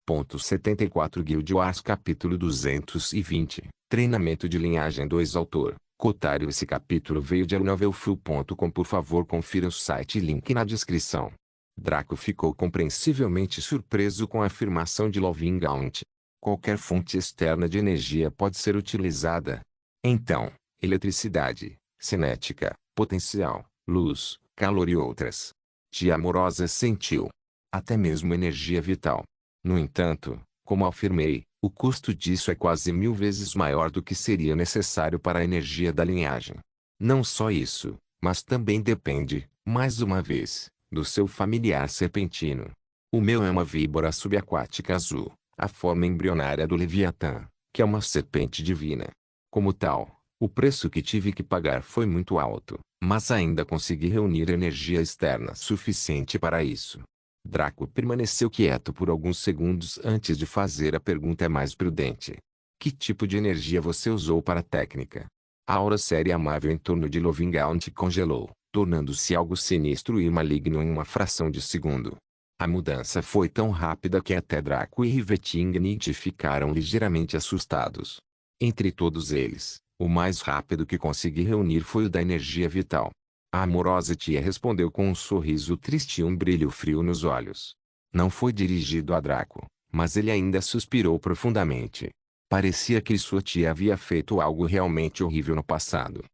74 Guild Wars Capítulo 220 Treinamento de linhagem 2 Autor Cotário. Esse capítulo veio de novelfull.com. Por favor, confira o site, link na descrição. Draco ficou compreensivelmente surpreso com a afirmação de Lovingaunt. Qualquer fonte externa de energia pode ser utilizada. Então, eletricidade, cinética, potencial, luz, calor e outras. Tia Amorosa sentiu. Até mesmo energia vital. No entanto, como afirmei, o custo disso é quase 1000 vezes maior do que seria necessário para a energia da linhagem. Não só isso, mas também depende, mais uma vez, do seu familiar serpentino. O meu é uma víbora subaquática azul, a forma embrionária do Leviatã, que é uma serpente divina. Como tal, o preço que tive que pagar foi muito alto, mas ainda consegui reunir energia externa suficiente para isso. Draco permaneceu quieto por alguns segundos antes de fazer a pergunta mais prudente. Que tipo de energia você usou para a técnica? A aura séria e amável em torno de Lovingaunt congelou, tornando-se algo sinistro e maligno em uma fração de segundo. A mudança foi tão rápida que até Draco e Rivetingnight ficaram ligeiramente assustados. Entre todos eles, o mais rápido que consegui reunir foi o da energia vital. A amorosa tia respondeu com um sorriso triste e um brilho frio nos olhos. Não foi dirigido a Draco, mas ele ainda suspirou profundamente. Parecia que sua tia havia feito algo realmente horrível no passado.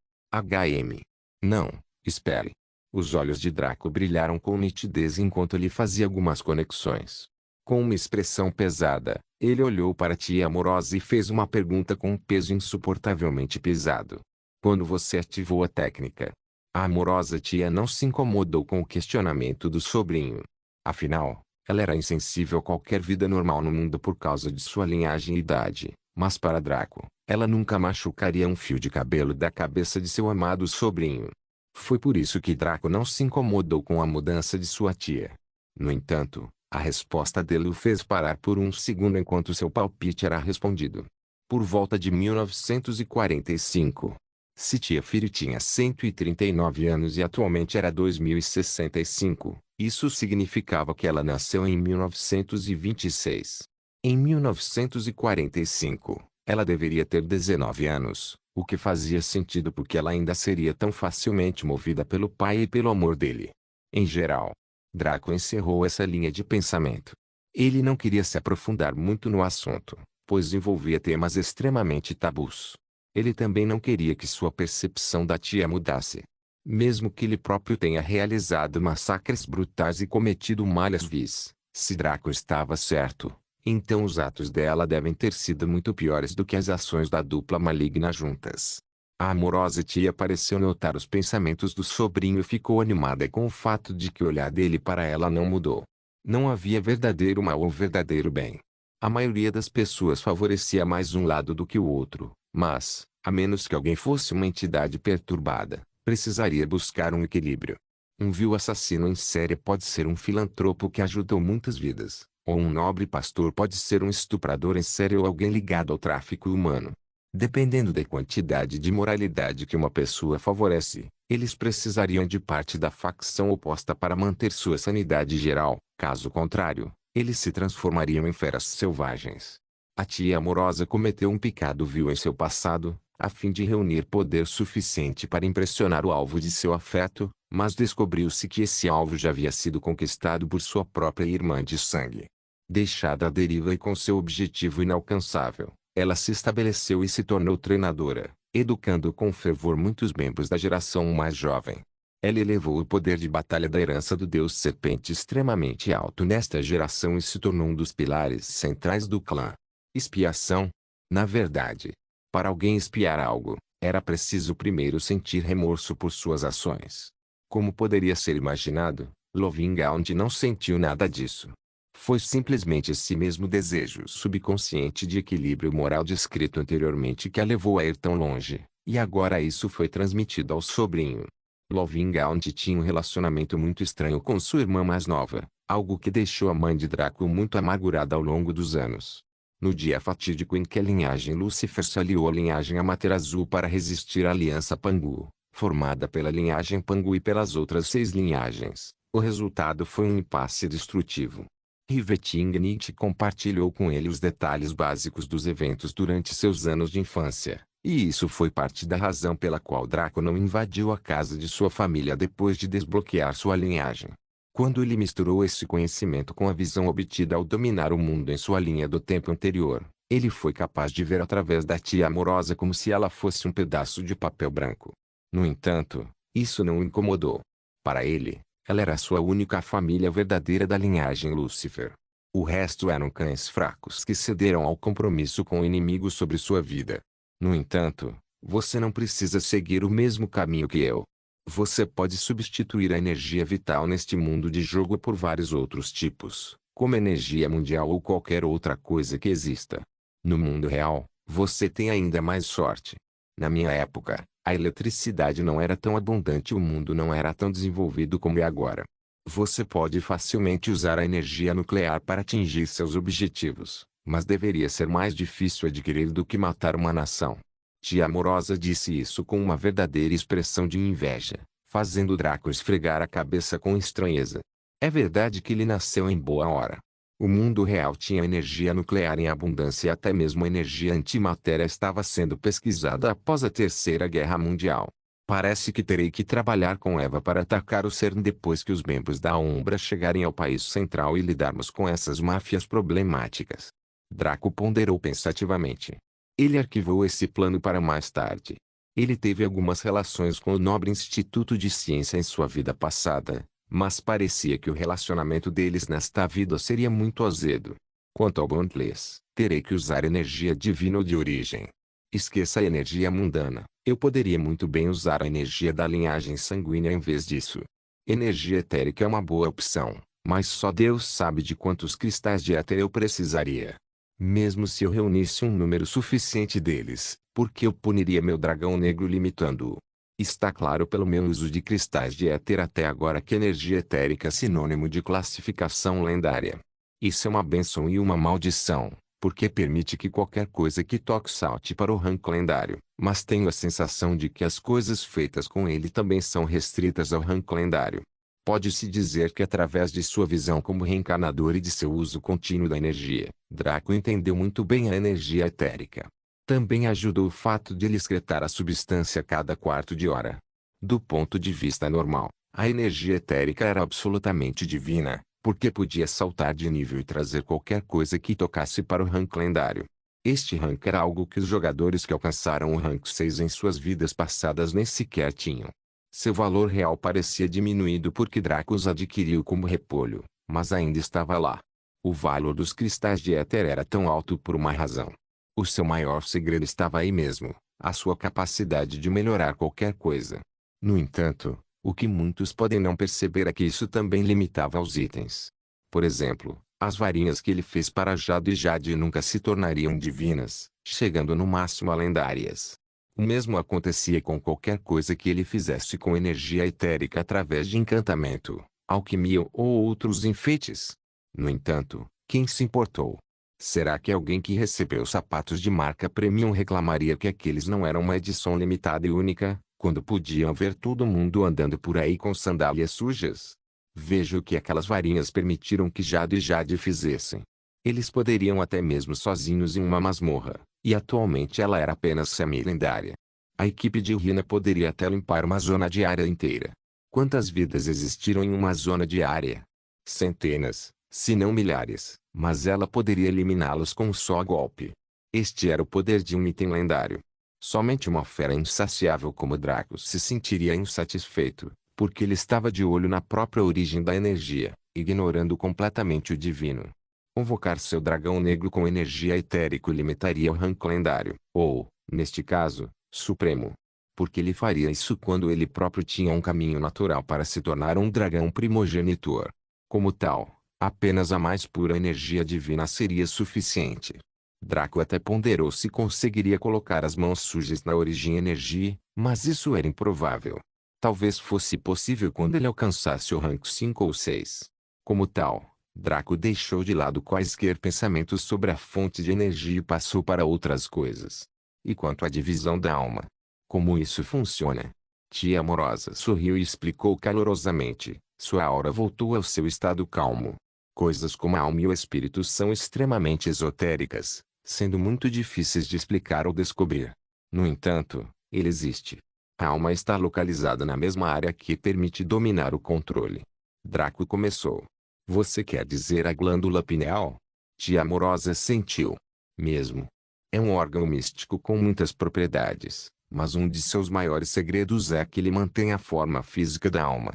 Não, espere. Os olhos de Draco brilharam com nitidez enquanto ele fazia algumas conexões. Com uma expressão pesada, ele olhou para a tia amorosa e fez uma pergunta com um peso insuportavelmente pesado. Quando você ativou a técnica? A amorosa tia não se incomodou com o questionamento do sobrinho. Afinal, ela era insensível a qualquer vida normal no mundo por causa de sua linhagem e idade, mas para Draco, ela nunca machucaria um fio de cabelo da cabeça de seu amado sobrinho. Foi por isso que Draco não se incomodou com a mudança de sua tia. No entanto, a resposta dele o fez parar por um segundo enquanto seu palpite era respondido. Por volta de 1945. Se tia Firi tinha 139 anos e atualmente era 2065, isso significava que ela nasceu em 1926. Em 1945, ela deveria ter 19 anos, o que fazia sentido porque ela ainda seria tão facilmente movida pelo pai e pelo amor dele. Em geral, Draco encerrou essa linha de pensamento. Ele não queria se aprofundar muito no assunto, pois envolvia temas extremamente tabus. Ele também não queria que sua percepção da tia mudasse. Mesmo que ele próprio tenha realizado massacres brutais e cometido malhas vis, se Draco estava certo, então os atos dela devem ter sido muito piores do que as ações da dupla maligna juntas. A amorosa tia pareceu notar os pensamentos do sobrinho e ficou animada com o fato de que o olhar dele para ela não mudou. Não havia verdadeiro mal ou verdadeiro bem. A maioria das pessoas favorecia mais um lado do que o outro. Mas, a menos que alguém fosse uma entidade perturbada, precisaria buscar um equilíbrio. Um vil assassino em série pode ser um filantropo que ajudou muitas vidas, ou um nobre pastor pode ser um estuprador em série ou alguém ligado ao tráfico humano. Dependendo da quantidade de moralidade que uma pessoa favorece, eles precisariam de parte da facção oposta para manter sua sanidade geral. Caso contrário, eles se transformariam em feras selvagens. A tia amorosa cometeu um pecado vil em seu passado, a fim de reunir poder suficiente para impressionar o alvo de seu afeto, mas descobriu-se que esse alvo já havia sido conquistado por sua própria irmã de sangue. Deixada à deriva e com seu objetivo inalcançável, ela se estabeleceu e se tornou treinadora, educando com fervor muitos membros da geração mais jovem. Ela elevou o poder de batalha da herança do deus serpente extremamente alto nesta geração e se tornou um dos pilares centrais do clã. Expiação? Na verdade, para alguém expiar algo, era preciso primeiro sentir remorso por suas ações. Como poderia ser imaginado, Lovingaunt não sentiu nada disso. Foi simplesmente esse mesmo desejo subconsciente de equilíbrio moral descrito anteriormente que a levou a ir tão longe, e agora isso foi transmitido ao sobrinho. Lovingaunt tinha um relacionamento muito estranho com sua irmã mais nova, algo que deixou a mãe de Draco muito amargurada ao longo dos anos. No dia fatídico em que a linhagem Lúcifer se aliou à linhagem Amaterasu para resistir à Aliança Pangu, formada pela linhagem Pangu e pelas outras 6 linhagens, o resultado foi um impasse destrutivo. Rivetingnicht compartilhou com ele os detalhes básicos dos eventos durante seus anos de infância, e isso foi parte da razão pela qual Draco não invadiu a casa de sua família depois de desbloquear sua linhagem. Quando ele misturou esse conhecimento com a visão obtida ao dominar o mundo em sua linha do tempo anterior, ele foi capaz de ver através da tia amorosa como se ela fosse um pedaço de papel branco. No entanto, isso não o incomodou. Para ele, ela era a sua única família verdadeira da linhagem Lúcifer. O resto eram cães fracos que cederam ao compromisso com o inimigo sobre sua vida. No entanto, você não precisa seguir o mesmo caminho que eu. Você pode substituir a energia vital neste mundo de jogo por vários outros tipos, como energia mundial ou qualquer outra coisa que exista. No mundo real, você tem ainda mais sorte. Na minha época, a eletricidade não era tão abundante e o mundo não era tão desenvolvido como é agora. Você pode facilmente usar a energia nuclear para atingir seus objetivos, mas deveria ser mais difícil adquirir do que matar uma nação. Tia Amorosa disse isso com uma verdadeira expressão de inveja, fazendo Draco esfregar a cabeça com estranheza. É verdade que ele nasceu em boa hora. O mundo real tinha energia nuclear em abundância e até mesmo a energia antimatéria estava sendo pesquisada após a Terceira Guerra Mundial. Parece que terei que trabalhar com Eva para atacar o CERN depois que os membros da Umbra chegarem ao país central e lidarmos com essas máfias problemáticas. Draco ponderou pensativamente. Ele arquivou esse plano para mais tarde. Ele teve algumas relações com o nobre Instituto de Ciência em sua vida passada, mas parecia que o relacionamento deles nesta vida seria muito azedo. Quanto ao Bondless, terei que usar energia divina ou de origem. Esqueça a energia mundana. Eu poderia muito bem usar a energia da linhagem sanguínea em vez disso. Energia etérica é uma boa opção, mas só Deus sabe de quantos cristais de éter eu precisaria. Mesmo se eu reunisse um número suficiente deles, por que eu puniria meu dragão negro limitando-o? Está claro pelo meu uso de cristais de éter até agora que energia etérica é sinônimo de classificação lendária. Isso é uma bênção e uma maldição, porque permite que qualquer coisa que toque salte para o rank lendário, mas tenho a sensação de que as coisas feitas com ele também são restritas ao rank lendário. Pode-se dizer que através de sua visão como reencarnador e de seu uso contínuo da energia, Draco entendeu muito bem a energia etérica. Também ajudou o fato de ele excretar a substância a cada quarto de hora. Do ponto de vista normal, a energia etérica era absolutamente divina, porque podia saltar de nível e trazer qualquer coisa que tocasse para o rank lendário. Este rank era algo que os jogadores que alcançaram o rank 6 em suas vidas passadas nem sequer tinham. Seu valor real parecia diminuído porque Draco os adquiriu como repolho, mas ainda estava lá. O valor dos cristais de éter era tão alto por uma razão. O seu maior segredo estava aí mesmo, a sua capacidade de melhorar qualquer coisa. No entanto, o que muitos podem não perceber é que isso também limitava aos itens. Por exemplo, as varinhas que ele fez para Jado e Jade nunca se tornariam divinas, chegando no máximo a lendárias. O mesmo acontecia com qualquer coisa que ele fizesse com energia etérica através de encantamento, alquimia ou outros enfeites. No entanto, quem se importou? Será que alguém que recebeu sapatos de marca premium reclamaria que aqueles não eram uma edição limitada e única, quando podiam ver todo mundo andando por aí com sandálias sujas? Veja o que aquelas varinhas permitiram que Jado e Jade fizessem. Eles poderiam até mesmo sozinhos em uma masmorra, e atualmente ela era apenas semi-lendária. A equipe de Rina poderia até limpar uma zona de área inteira. Quantas vidas existiram em uma zona de área? Centenas, se não milhares, mas ela poderia eliminá-los com um só golpe. Este era o poder de um item lendário. Somente uma fera insaciável como Draco se sentiria insatisfeito, porque ele estava de olho na própria origem da energia, ignorando completamente o divino. Convocar seu dragão negro com energia etérica limitaria o rank lendário, ou, neste caso, supremo. Porque ele faria isso quando ele próprio tinha um caminho natural para se tornar um dragão primogenitor. Como tal, apenas a mais pura energia divina seria suficiente. Draco até ponderou se conseguiria colocar as mãos sujas na origem energia, mas isso era improvável. Talvez fosse possível quando ele alcançasse o rank 5 ou 6. Como tal, Draco deixou de lado quaisquer pensamentos sobre a fonte de energia e passou para outras coisas. E quanto à divisão da alma? Como isso funciona? Tia Amorosa sorriu e explicou calorosamente. Sua aura voltou ao seu estado calmo. Coisas como a alma e o espírito são extremamente esotéricas, sendo muito difíceis de explicar ou descobrir. No entanto, ele existe. A alma está localizada na mesma área que permite dominar o controle. Draco começou. Você quer dizer a glândula pineal? Tia Amorosa sentiu. Mesmo. É um órgão místico com muitas propriedades, mas um de seus maiores segredos é que ele mantém a forma física da alma.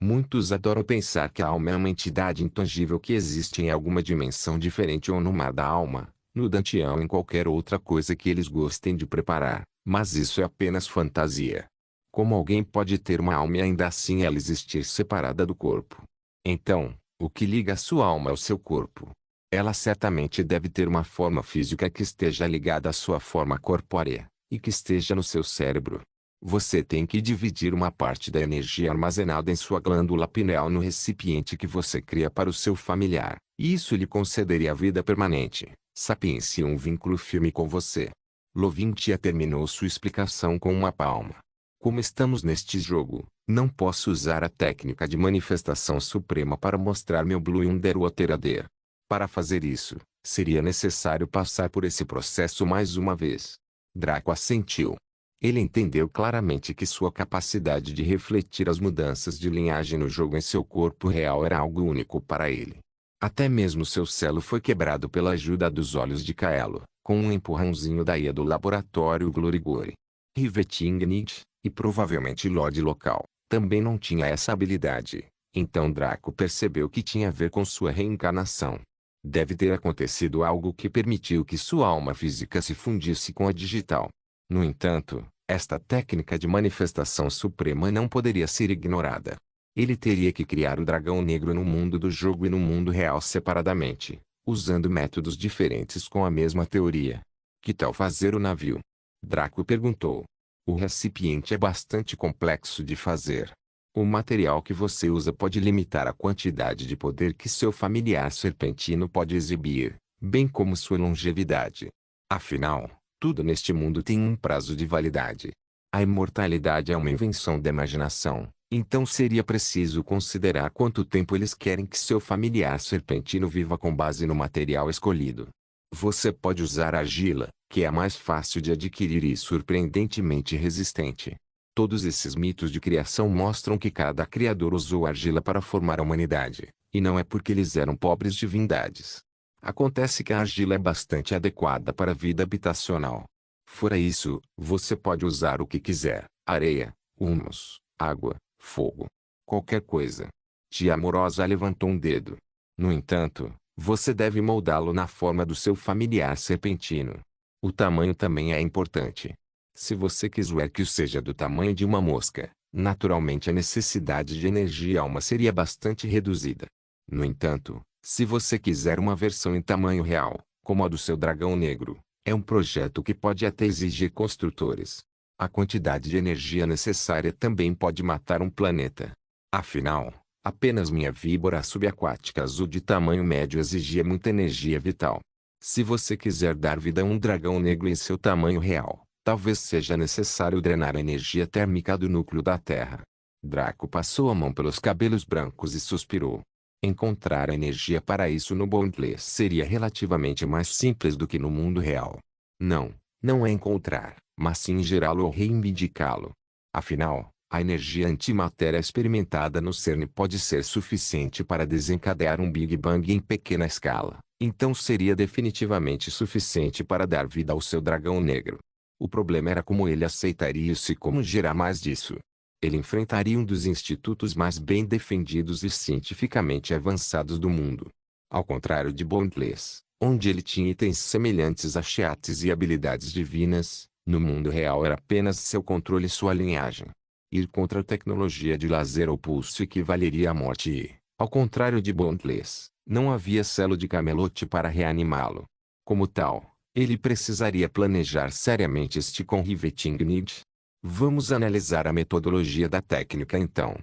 Muitos adoram pensar que a alma é uma entidade intangível que existe em alguma dimensão diferente ou no mar da alma, no dantião ou em qualquer outra coisa que eles gostem de preparar, mas isso é apenas fantasia. Como alguém pode ter uma alma e ainda assim ela existir separada do corpo? Então, o que liga a sua alma ao seu corpo? Ela certamente deve ter uma forma física que esteja ligada à sua forma corpórea, e que esteja no seu cérebro. Você tem que dividir uma parte da energia armazenada em sua glândula pineal no recipiente que você cria para o seu familiar, e isso lhe concederia a vida permanente, sapiência e um vínculo firme com você. Lovintia terminou sua explicação com uma palma. Como estamos neste jogo, não posso usar a técnica de manifestação suprema para mostrar meu Blue Underwater. Para fazer isso, seria necessário passar por esse processo mais uma vez. Draco assentiu. Ele entendeu claramente que sua capacidade de refletir as mudanças de linhagem no jogo em seu corpo real era algo único para ele. Até mesmo seu selo foi quebrado pela ajuda dos olhos de Kaelo, com um empurrãozinho da IA do laboratório Glorigori. Rivetingnit, e provavelmente Lorde local, também não tinha essa habilidade. Então Draco percebeu que tinha a ver com sua reencarnação. Deve ter acontecido algo que permitiu que sua alma física se fundisse com a digital. No entanto, esta técnica de manifestação suprema não poderia ser ignorada. Ele teria que criar o dragão negro no mundo do jogo e no mundo real separadamente, usando métodos diferentes com a mesma teoria. Que tal fazer o navio? Draco perguntou. O recipiente é bastante complexo de fazer. O material que você usa pode limitar a quantidade de poder que seu familiar serpentino pode exibir, bem como sua longevidade. Afinal, tudo neste mundo tem um prazo de validade. A imortalidade é uma invenção da imaginação, então seria preciso considerar quanto tempo eles querem que seu familiar serpentino viva com base no material escolhido. Você pode usar argila, que é a mais fácil de adquirir e surpreendentemente resistente. Todos esses mitos de criação mostram que cada criador usou argila para formar a humanidade, e não é porque eles eram pobres divindades. Acontece que a argila é bastante adequada para a vida habitacional. Fora isso, você pode usar o que quiser: areia, humus, água, fogo. Qualquer coisa. Tia Amorosa levantou um dedo. No entanto, você deve moldá-lo na forma do seu familiar serpentino. O tamanho também é importante. Se você quiser que o seja do tamanho de uma mosca, naturalmente a necessidade de energia alma seria bastante reduzida. No entanto, se você quiser uma versão em tamanho real, como a do seu dragão negro, é um projeto que pode até exigir construtores. A quantidade de energia necessária também pode matar um planeta. Afinal, apenas minha víbora subaquática azul de tamanho médio exigia muita energia vital. Se você quiser dar vida a um dragão negro em seu tamanho real, talvez seja necessário drenar a energia térmica do núcleo da Terra. Draco passou a mão pelos cabelos brancos e suspirou. Encontrar a energia para isso no Boundless seria relativamente mais simples do que no mundo real. Não é encontrar, mas sim gerá-lo ou reivindicá-lo. Afinal, a energia antimatéria experimentada no CERN pode ser suficiente para desencadear um Big Bang em pequena escala, então seria definitivamente suficiente para dar vida ao seu dragão negro. O problema era como ele aceitaria isso e como gerar mais disso. Ele enfrentaria um dos institutos mais bem defendidos e cientificamente avançados do mundo. Ao contrário de Boundless, onde ele tinha itens semelhantes a chiates e habilidades divinas, no mundo real era apenas seu controle e sua linhagem. Ir contra a tecnologia de laser ou pulso equivaleria à morte e, ao contrário de Boundless, não havia selo de Camelot para reanimá-lo. Como tal, ele precisaria planejar seriamente este com Rivetingnid. Vamos analisar a metodologia da técnica então.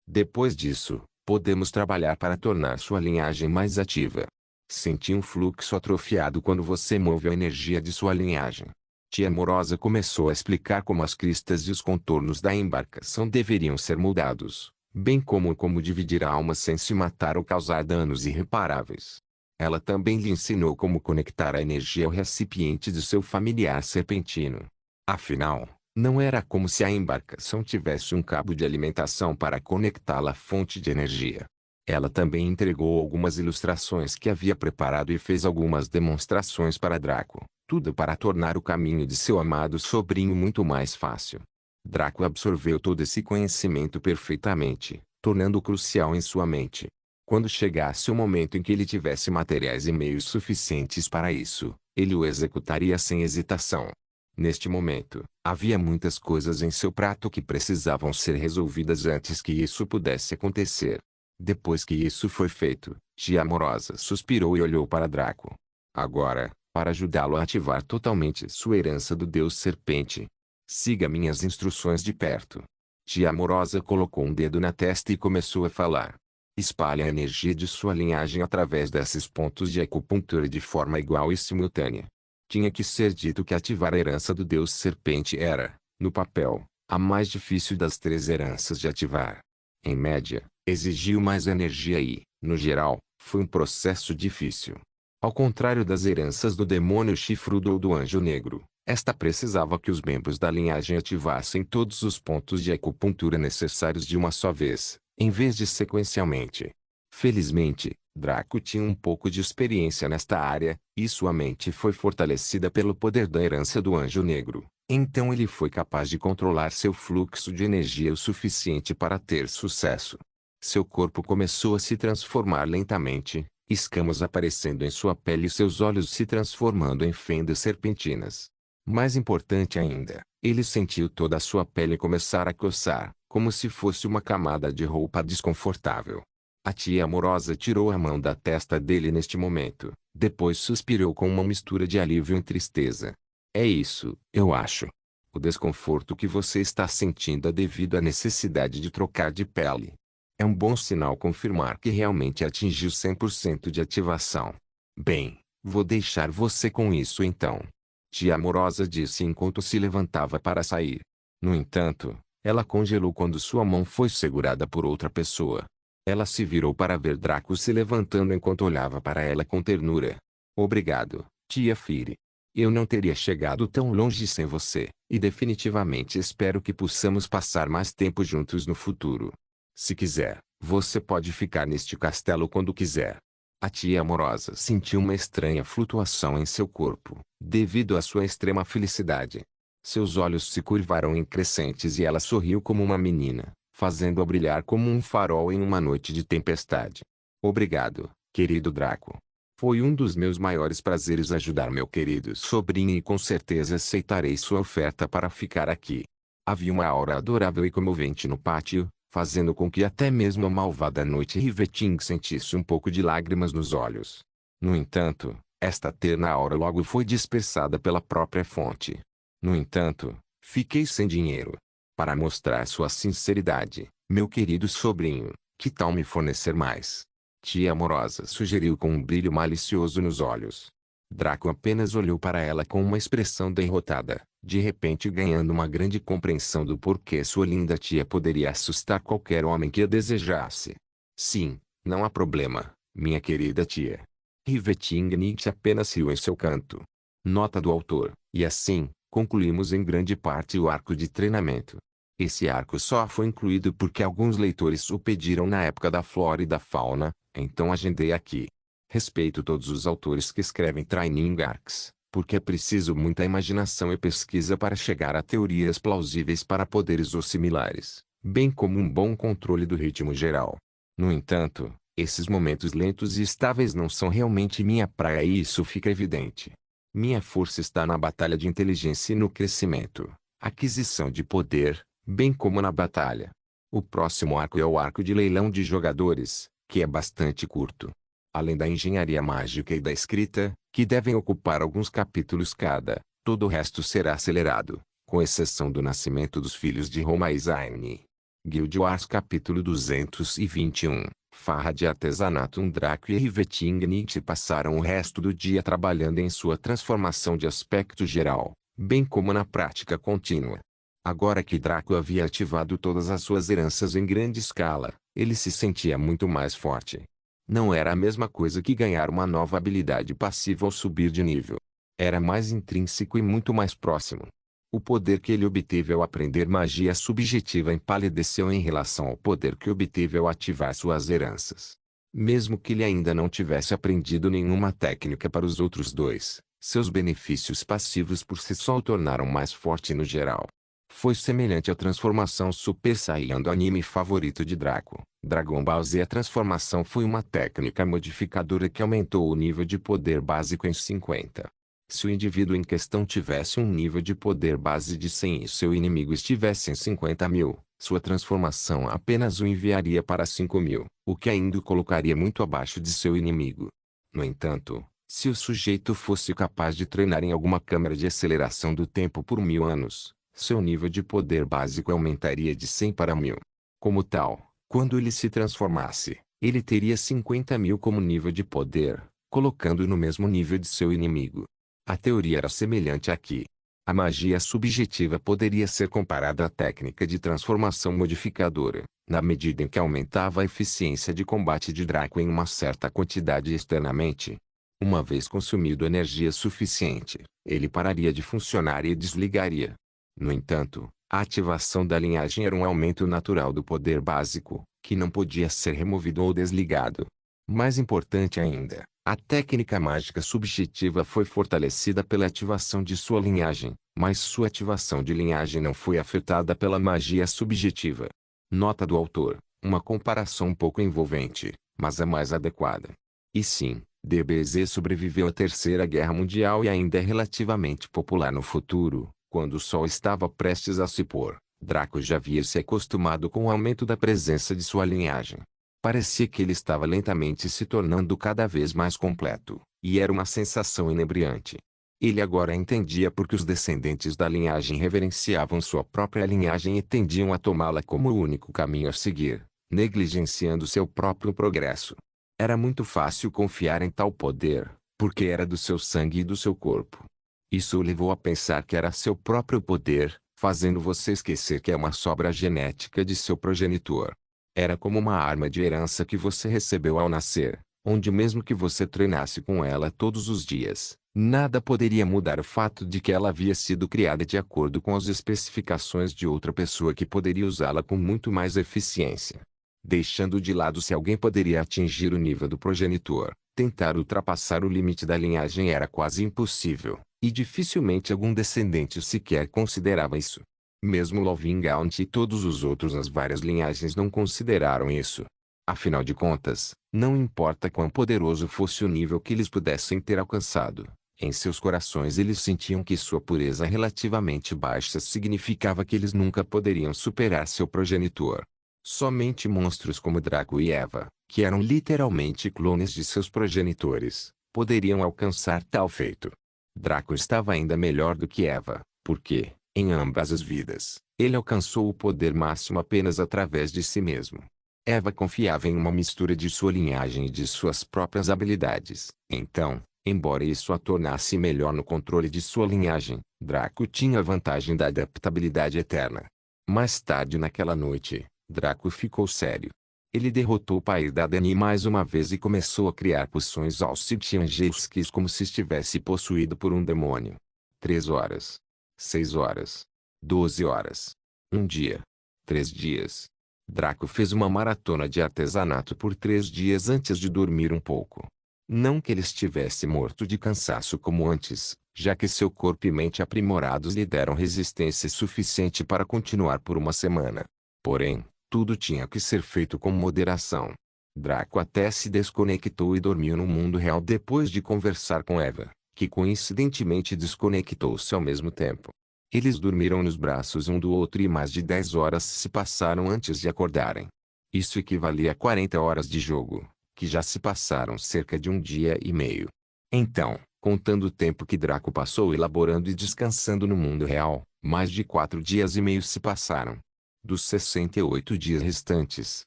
Depois disso, podemos trabalhar para tornar sua linhagem mais ativa. Senti um fluxo atrofiado quando você move a energia de sua linhagem. Tia Amorosa começou a explicar como as cristas e os contornos da embarcação deveriam ser moldados, bem como dividir a alma sem se matar ou causar danos irreparáveis. Ela também lhe ensinou como conectar a energia ao recipiente de seu familiar serpentino. Afinal, não era como se a embarcação tivesse um cabo de alimentação para conectá-la à fonte de energia. Ela também entregou algumas ilustrações que havia preparado e fez algumas demonstrações para Draco, tudo para tornar o caminho de seu amado sobrinho muito mais fácil. Draco absorveu todo esse conhecimento perfeitamente, tornando-o crucial em sua mente. Quando chegasse o momento em que ele tivesse materiais e meios suficientes para isso, ele o executaria sem hesitação. Neste momento, havia muitas coisas em seu prato que precisavam ser resolvidas antes que isso pudesse acontecer. Depois que isso foi feito, Tia Amorosa suspirou e olhou para Draco. Agora, para ajudá-lo a ativar totalmente sua herança do Deus Serpente, siga minhas instruções de perto. Tia Amorosa colocou um dedo na testa e começou a falar. Espalhe a energia de sua linhagem através desses pontos de acupuntura de forma igual e simultânea. Tinha que ser dito que ativar a herança do Deus Serpente era, no papel, a mais difícil das 3 heranças de ativar. Em média, exigiu mais energia e, no geral, foi um processo difícil. Ao contrário das heranças do demônio chifrudo ou do anjo negro, esta precisava que os membros da linhagem ativassem todos os pontos de acupuntura necessários de uma só vez, em vez de sequencialmente. Felizmente, Draco tinha um pouco de experiência nesta área, e sua mente foi fortalecida pelo poder da herança do anjo negro. Então ele foi capaz de controlar seu fluxo de energia o suficiente para ter sucesso. Seu corpo começou a se transformar lentamente, escamas aparecendo em sua pele e seus olhos se transformando em fendas serpentinas. Mais importante ainda, ele sentiu toda a sua pele começar a coçar, como se fosse uma camada de roupa desconfortável. A tia amorosa tirou a mão da testa dele neste momento, depois suspirou com uma mistura de alívio e tristeza. É isso, eu acho. O desconforto que você está sentindo é devido à necessidade de trocar de pele. É um bom sinal confirmar que realmente atingiu 100% de ativação. Bem, vou deixar você com isso então. Tia amorosa disse enquanto se levantava para sair. No entanto, ela congelou quando sua mão foi segurada por outra pessoa. Ela se virou para ver Draco se levantando enquanto olhava para ela com ternura. Obrigado, tia Fire. Eu não teria chegado tão longe sem você, e definitivamente espero que possamos passar mais tempo juntos no futuro. Se quiser, você pode ficar neste castelo quando quiser. A tia amorosa sentiu uma estranha flutuação em seu corpo, devido à sua extrema felicidade. Seus olhos se curvaram em crescentes e ela sorriu como uma menina, fazendo-a brilhar como um farol em uma noite de tempestade. Obrigado, querido Draco. Foi um dos meus maiores prazeres ajudar meu querido sobrinho e com certeza aceitarei sua oferta para ficar aqui. Havia uma aura adorável e comovente no pátio, fazendo com que até mesmo a malvada noite Riveting sentisse um pouco de lágrimas nos olhos. No entanto, esta terna aura logo foi dispersada pela própria fonte. No entanto, fiquei sem dinheiro. Para mostrar sua sinceridade, meu querido sobrinho, que tal me fornecer mais? Tia amorosa sugeriu com um brilho malicioso nos olhos. Draco apenas olhou para ela com uma expressão derrotada, de repente ganhando uma grande compreensão do porquê sua linda tia poderia assustar qualquer homem que a desejasse. Sim, não há problema, minha querida tia. Riveting Nietzsche apenas riu em seu canto. Nota do autor, e assim, concluímos em grande parte o arco de treinamento. Esse arco só foi incluído porque alguns leitores o pediram na época da flora e da fauna, então agendei aqui. Respeito todos os autores que escrevem training arcs, porque é preciso muita imaginação e pesquisa para chegar a teorias plausíveis para poderes ou similares, bem como um bom controle do ritmo geral. No entanto, esses momentos lentos e estáveis não são realmente minha praia e isso fica evidente. Minha força está na batalha de inteligência e no crescimento, aquisição de poder, bem como na batalha. O próximo arco é o arco de leilão de jogadores, que é bastante curto. Além da engenharia mágica e da escrita, que devem ocupar alguns capítulos cada, todo o resto será acelerado, com exceção do nascimento dos filhos de Roma e Zaini. Guild Wars capítulo 221, Farra de Artesanato. Draco e Riveting Nietzsche passaram o resto do dia trabalhando em sua transformação de aspecto geral, bem como na prática contínua. Agora que Draco havia ativado todas as suas heranças em grande escala, ele se sentia muito mais forte. Não era a mesma coisa que ganhar uma nova habilidade passiva ao subir de nível. Era mais intrínseco e muito mais próximo. O poder que ele obteve ao aprender magia subjetiva empalideceu em relação ao poder que obteve ao ativar suas heranças. Mesmo que ele ainda não tivesse aprendido nenhuma técnica para os outros dois, seus benefícios passivos por si só o tornaram mais forte no geral. Foi semelhante à transformação Super Saiyan do anime favorito de Draco, Dragon Ball Z. A transformação foi uma técnica modificadora que aumentou o nível de poder básico em 50. Se o indivíduo em questão tivesse um nível de poder base de 100 e seu inimigo estivesse em 50.000, sua transformação apenas o enviaria para 5.000, o que ainda o colocaria muito abaixo de seu inimigo. No entanto, se o sujeito fosse capaz de treinar em alguma câmara de aceleração do tempo por 1000 anos, seu nível de poder básico aumentaria de 100 para 1000. Como tal, quando ele se transformasse, ele teria 50.000 como nível de poder, colocando-o no mesmo nível de seu inimigo. A teoria era semelhante aqui. A magia subjetiva poderia ser comparada à técnica de transformação modificadora, na medida em que aumentava a eficiência de combate de Draco em uma certa quantidade externamente. Uma vez consumido energia suficiente, ele pararia de funcionar e desligaria. No entanto, a ativação da linhagem era um aumento natural do poder básico, que não podia ser removido ou desligado. Mais importante ainda, a técnica mágica subjetiva foi fortalecida pela ativação de sua linhagem, mas sua ativação de linhagem não foi afetada pela magia subjetiva. Nota do autor, uma comparação um pouco envolvente, mas a mais adequada. E sim, DBZ sobreviveu à Terceira Guerra Mundial e ainda é relativamente popular no futuro. Quando o sol estava prestes a se pôr, Draco já havia se acostumado com o aumento da presença de sua linhagem. Parecia que ele estava lentamente se tornando cada vez mais completo, e era uma sensação inebriante. Ele agora entendia por que os descendentes da linhagem reverenciavam sua própria linhagem e tendiam a tomá-la como o único caminho a seguir, negligenciando seu próprio progresso. Era muito fácil confiar em tal poder, porque era do seu sangue e do seu corpo. Isso o levou a pensar que era seu próprio poder, fazendo você esquecer que é uma sobra genética de seu progenitor. Era como uma arma de herança que você recebeu ao nascer, onde mesmo que você treinasse com ela todos os dias, nada poderia mudar o fato de que ela havia sido criada de acordo com as especificações de outra pessoa que poderia usá-la com muito mais eficiência. Deixando de lado se alguém poderia atingir o nível do progenitor, tentar ultrapassar o limite da linhagem era quase impossível, e dificilmente algum descendente sequer considerava isso. Mesmo Lovingaunt e todos os outros nas várias linhagens não consideraram isso. Afinal de contas, não importa quão poderoso fosse o nível que eles pudessem ter alcançado, em seus corações eles sentiam que sua pureza relativamente baixa significava que eles nunca poderiam superar seu progenitor. Somente monstros como Draco e Eva, que eram literalmente clones de seus progenitores, poderiam alcançar tal feito. Draco estava ainda melhor do que Eva, porque, em ambas as vidas, ele alcançou o poder máximo apenas através de si mesmo. Eva confiava em uma mistura de sua linhagem e de suas próprias habilidades. Então, embora isso a tornasse melhor no controle de sua linhagem, Draco tinha a vantagem da adaptabilidade eterna. Mais tarde naquela noite, Draco ficou sério. Ele derrotou o pai da Dani mais uma vez e começou a criar poções Alcitiangelskis como se estivesse possuído por um demônio. 3 horas. 6 horas. 12 horas. Um dia. 3 dias. Draco fez uma maratona de artesanato por 3 dias antes de dormir um pouco. Não que ele estivesse morto de cansaço como antes, já que seu corpo e mente aprimorados lhe deram resistência suficiente para continuar por uma semana. Porém, tudo tinha que ser feito com moderação. Draco até se desconectou e dormiu no mundo real depois de conversar com Eva, que coincidentemente desconectou-se ao mesmo tempo. Eles dormiram nos braços um do outro e mais de 10 horas se passaram antes de acordarem. Isso equivalia a 40 horas de jogo, que já se passaram cerca de um dia e meio. Então, contando o tempo que Draco passou elaborando e descansando no mundo real, mais de 4 dias e meio se passaram. Dos 68 dias restantes,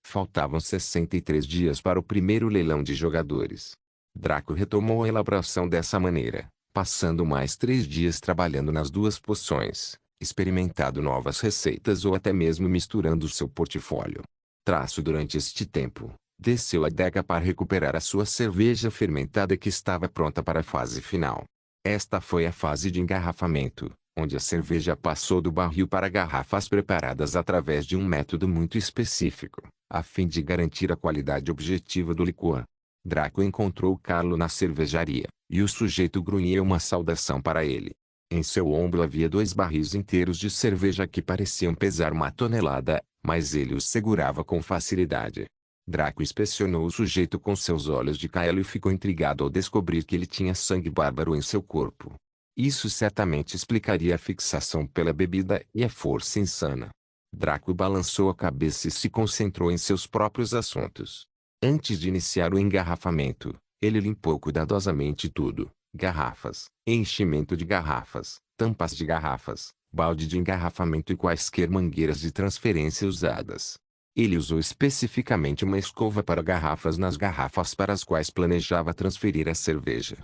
faltavam 63 dias para o primeiro leilão de jogadores. Draco retomou a elaboração dessa maneira, passando mais 3 dias trabalhando nas duas poções, experimentado novas receitas ou até mesmo misturando seu portfólio. Durante este tempo, desceu a adega para recuperar a sua cerveja fermentada que estava pronta para a fase final. Esta foi a fase de engarrafamento, onde a cerveja passou do barril para garrafas preparadas através de um método muito específico, a fim de garantir a qualidade objetiva do licor. Draco encontrou Carlo na cervejaria, e o sujeito grunhia uma saudação para ele. Em seu ombro havia 2 barris inteiros de cerveja que pareciam pesar 1 tonelada, mas ele os segurava com facilidade. Draco inspecionou o sujeito com seus olhos de caelo e ficou intrigado ao descobrir que ele tinha sangue bárbaro em seu corpo. Isso certamente explicaria a fixação pela bebida e a força insana. Draco balançou a cabeça e se concentrou em seus próprios assuntos. Antes de iniciar o engarrafamento, ele limpou cuidadosamente tudo: garrafas, enchimento de garrafas, tampas de garrafas, balde de engarrafamento e quaisquer mangueiras de transferência usadas. Ele usou especificamente uma escova para garrafas nas garrafas para as quais planejava transferir a cerveja.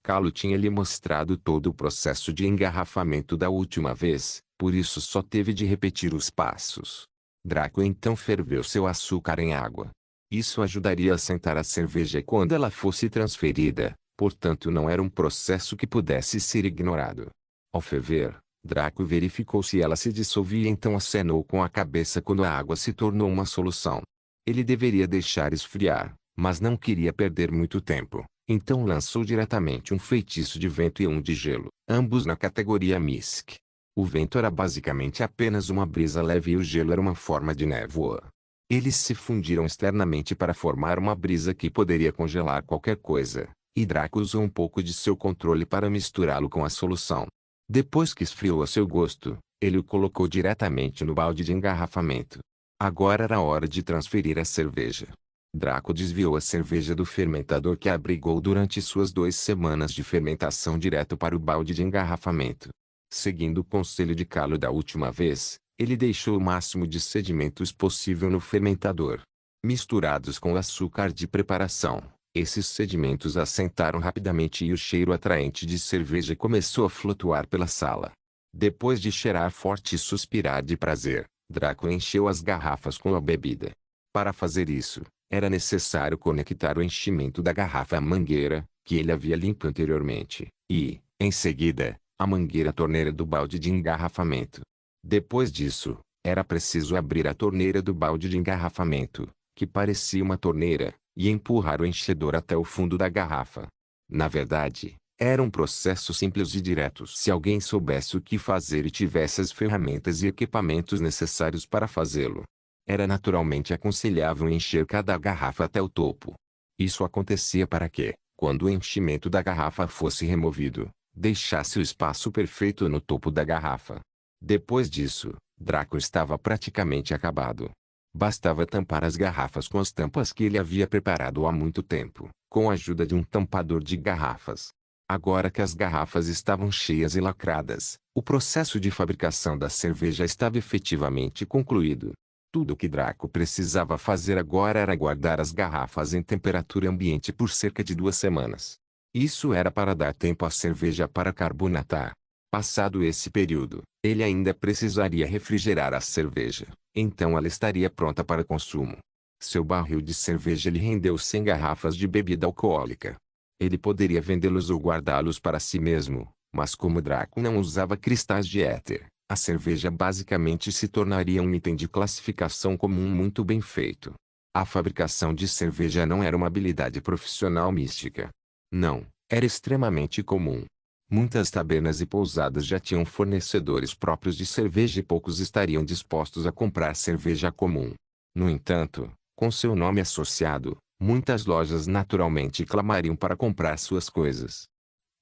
Carlo tinha lhe mostrado todo o processo de engarrafamento da última vez, por isso só teve de repetir os passos. Draco então ferveu seu açúcar em água. Isso ajudaria a assentar a cerveja quando ela fosse transferida, portanto não era um processo que pudesse ser ignorado. Ao ferver, Draco verificou se ela se dissolvia e então acenou com a cabeça quando a água se tornou uma solução. Ele deveria deixar esfriar, mas não queria perder muito tempo, então lançou diretamente um feitiço de vento e um de gelo, ambos na categoria Mystic. O vento era basicamente apenas uma brisa leve e o gelo era uma forma de névoa. Eles se fundiram externamente para formar uma brisa que poderia congelar qualquer coisa, e Draco usou um pouco de seu controle para misturá-lo com a solução. Depois que esfriou a seu gosto, ele o colocou diretamente no balde de engarrafamento. Agora era hora de transferir a cerveja. Draco desviou a cerveja do fermentador que abrigou durante suas 2 semanas de fermentação direto para o balde de engarrafamento. Seguindo o conselho de Carlo da última vez, ele deixou o máximo de sedimentos possível no fermentador. Misturados com o açúcar de preparação, esses sedimentos assentaram rapidamente e o cheiro atraente de cerveja começou a flutuar pela sala. Depois de cheirar forte e suspirar de prazer, Draco encheu as garrafas com a bebida. Para fazer isso, era necessário conectar o enchimento da garrafa à mangueira, que ele havia limpo anteriormente, e, em seguida, a mangueira à torneira do balde de engarrafamento. Depois disso, era preciso abrir a torneira do balde de engarrafamento, que parecia uma torneira, e empurrar o enchedor até o fundo da garrafa. Na verdade, era um processo simples e direto se alguém soubesse o que fazer e tivesse as ferramentas e equipamentos necessários para fazê-lo. Era naturalmente aconselhável encher cada garrafa até o topo. Isso acontecia para que, quando o enchimento da garrafa fosse removido, deixasse o espaço perfeito no topo da garrafa. Depois disso, Draco estava praticamente acabado. Bastava tampar as garrafas com as tampas que ele havia preparado há muito tempo, com a ajuda de um tampador de garrafas. Agora que as garrafas estavam cheias e lacradas, o processo de fabricação da cerveja estava efetivamente concluído. Tudo o que Draco precisava fazer agora era guardar as garrafas em temperatura ambiente por cerca de 2 semanas. Isso era para dar tempo à cerveja para carbonatar. Passado esse período, ele ainda precisaria refrigerar a cerveja, então ela estaria pronta para consumo. Seu barril de cerveja lhe rendeu 100 garrafas de bebida alcoólica. Ele poderia vendê-los ou guardá-los para si mesmo, mas como Draco não usava cristais de éter, a cerveja basicamente se tornaria um item de classificação comum muito bem feito. A fabricação de cerveja não era uma habilidade profissional mística. Não, era extremamente comum. Muitas tabernas e pousadas já tinham fornecedores próprios de cerveja e poucos estariam dispostos a comprar cerveja comum. No entanto, com seu nome associado, muitas lojas naturalmente clamariam para comprar suas coisas.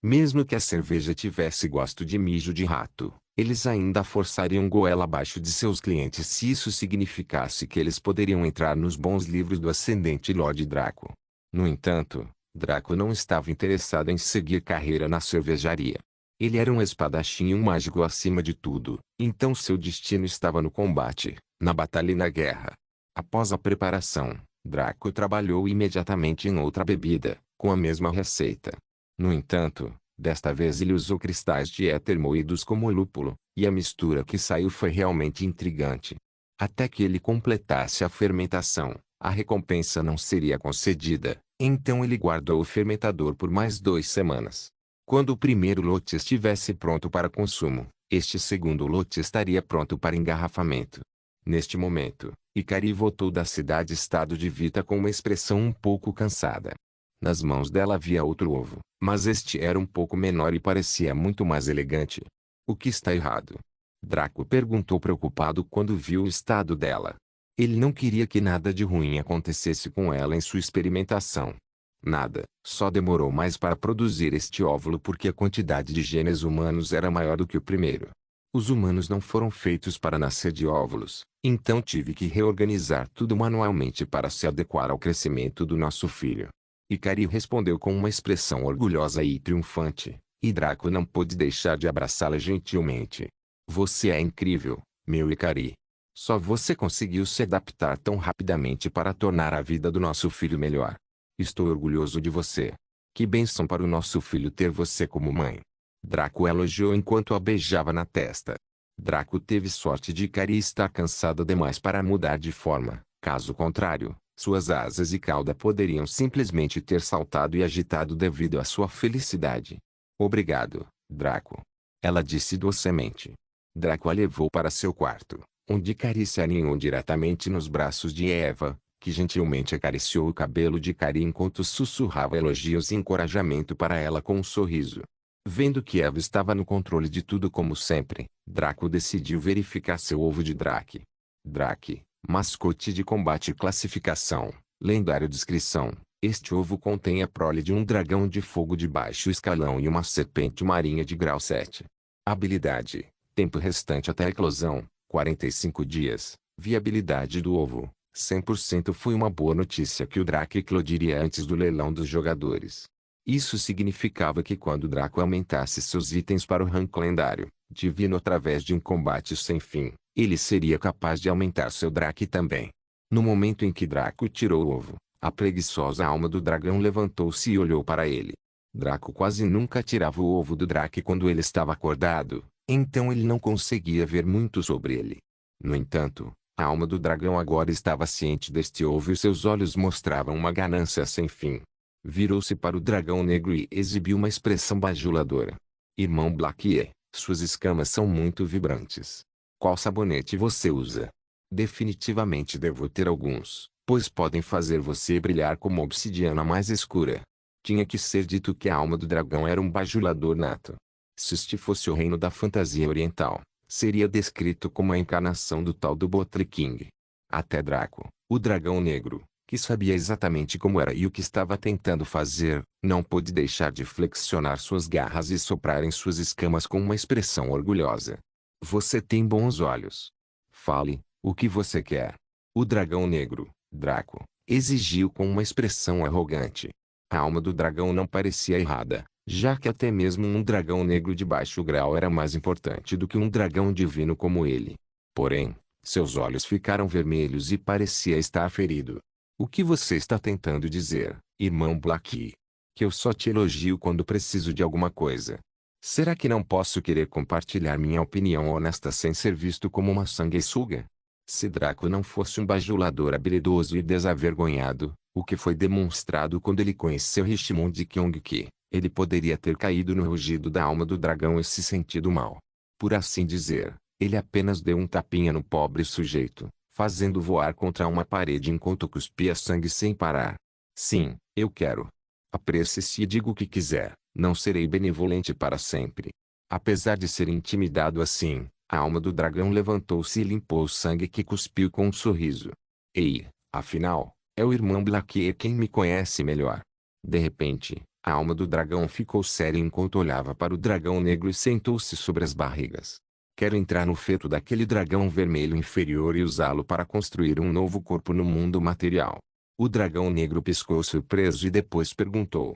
Mesmo que a cerveja tivesse gosto de mijo de rato, eles ainda forçariam goela abaixo de seus clientes se isso significasse que eles poderiam entrar nos bons livros do ascendente Lord Draco. No entanto, Draco não estava interessado em seguir carreira na cervejaria. Ele era um espadachim e um mágico acima de tudo, então seu destino estava no combate, na batalha e na guerra. Após a preparação, Draco trabalhou imediatamente em outra bebida, com a mesma receita. No entanto, Desta vez ele usou cristais de éter moídos como lúpulo, e a mistura que saiu foi realmente intrigante. Até que ele completasse a fermentação, a recompensa não seria concedida, então ele guardou o fermentador por mais 2 semanas. Quando o primeiro lote estivesse pronto para consumo, este segundo lote estaria pronto para engarrafamento. Neste momento, Ikari voltou da cidade-estado de Vita com uma expressão um pouco cansada. Nas mãos dela havia outro ovo, mas este era um pouco menor e parecia muito mais elegante. O que está errado? Draco perguntou preocupado quando viu o estado dela. Ele não queria que nada de ruim acontecesse com ela em sua experimentação. Nada, só demorou mais para produzir este óvulo porque a quantidade de genes humanos era maior do que o primeiro. Os humanos não foram feitos para nascer de óvulos, então tive que reorganizar tudo manualmente para se adequar ao crescimento do nosso filho. Ikari respondeu com uma expressão orgulhosa e triunfante, e Draco não pôde deixar de abraçá-la gentilmente. Você é incrível, meu Ikari. Só você conseguiu se adaptar tão rapidamente para tornar a vida do nosso filho melhor. Estou orgulhoso de você. Que bênção para o nosso filho ter você como mãe. Draco elogiou enquanto a beijava na testa. Draco teve sorte de Ikari estar cansada demais para mudar de forma, caso contrário, suas asas e cauda poderiam simplesmente ter saltado e agitado devido à sua felicidade. Obrigado, Draco. Ela disse docemente. Draco a levou para seu quarto, onde Ikari se aninhou diretamente nos braços de Eva, que gentilmente acariciou o cabelo de Ikari enquanto sussurrava elogios e encorajamento para ela com um sorriso. Vendo que Eva estava no controle de tudo como sempre, Draco decidiu verificar seu ovo de Drake. Drake, mascote de combate e classificação, lendário descrição. Este ovo contém a prole de um dragão de fogo de baixo escalão e uma serpente marinha de grau 7. Habilidade: tempo restante até a eclosão, 45 dias. Viabilidade do ovo: 100%. Foi uma boa notícia que o Drake eclodiria antes do leilão dos jogadores. Isso significava que quando Draco aumentasse seus itens para o rank lendário, divino através de um combate sem fim, ele seria capaz de aumentar seu Drake também. No momento em que Draco tirou o ovo, a preguiçosa alma do dragão levantou-se e olhou para ele. Draco quase nunca tirava o ovo do Drake quando ele estava acordado, então ele não conseguia ver muito sobre ele. No entanto, a alma do dragão agora estava ciente deste ovo e seus olhos mostravam uma ganância sem fim. Virou-se para o dragão negro e exibiu uma expressão bajuladora. Irmão Blackie, suas escamas são muito vibrantes. Qual sabonete você usa? Definitivamente devo ter alguns, pois podem fazer você brilhar como obsidiana mais escura. Tinha que ser dito que a alma do dragão era um bajulador nato. Se este fosse o reino da fantasia oriental, seria descrito como a encarnação do tal do Botriking. Até Draco, o dragão negro, que sabia exatamente como era e o que estava tentando fazer, não pôde deixar de flexionar suas garras e soprar em suas escamas com uma expressão orgulhosa. Você tem bons olhos. Fale, o que você quer? O dragão negro, Draco, exigiu com uma expressão arrogante. A alma do dragão não parecia errada, já que até mesmo um dragão negro de baixo grau era mais importante do que um dragão divino como ele. Porém, seus olhos ficaram vermelhos e parecia estar ferido. O que você está tentando dizer, irmão Blackie? Que eu só te elogio quando preciso de alguma coisa. Será que não posso querer compartilhar minha opinião honesta sem ser visto como uma sanguessuga? Se Draco não fosse um bajulador habilidoso e desavergonhado, o que foi demonstrado quando ele conheceu Richmond Kyong-ki, ele poderia ter caído no rugido da alma do dragão e se sentido mal. Por assim dizer, ele apenas deu um tapinha no pobre sujeito, fazendo voar contra uma parede enquanto cuspia sangue sem parar. Sim, eu quero. Apresse-se e diga o que quiser, não serei benevolente para sempre. Apesar de ser intimidado assim, a alma do dragão levantou-se e limpou o sangue que cuspiu com um sorriso. Ei, afinal, é o irmão Blackie quem me conhece melhor. De repente, a alma do dragão ficou séria enquanto olhava para o dragão negro e sentou-se sobre as barrigas. Quero entrar no feto daquele dragão vermelho inferior e usá-lo para construir um novo corpo no mundo material. O dragão negro piscou surpreso e depois perguntou.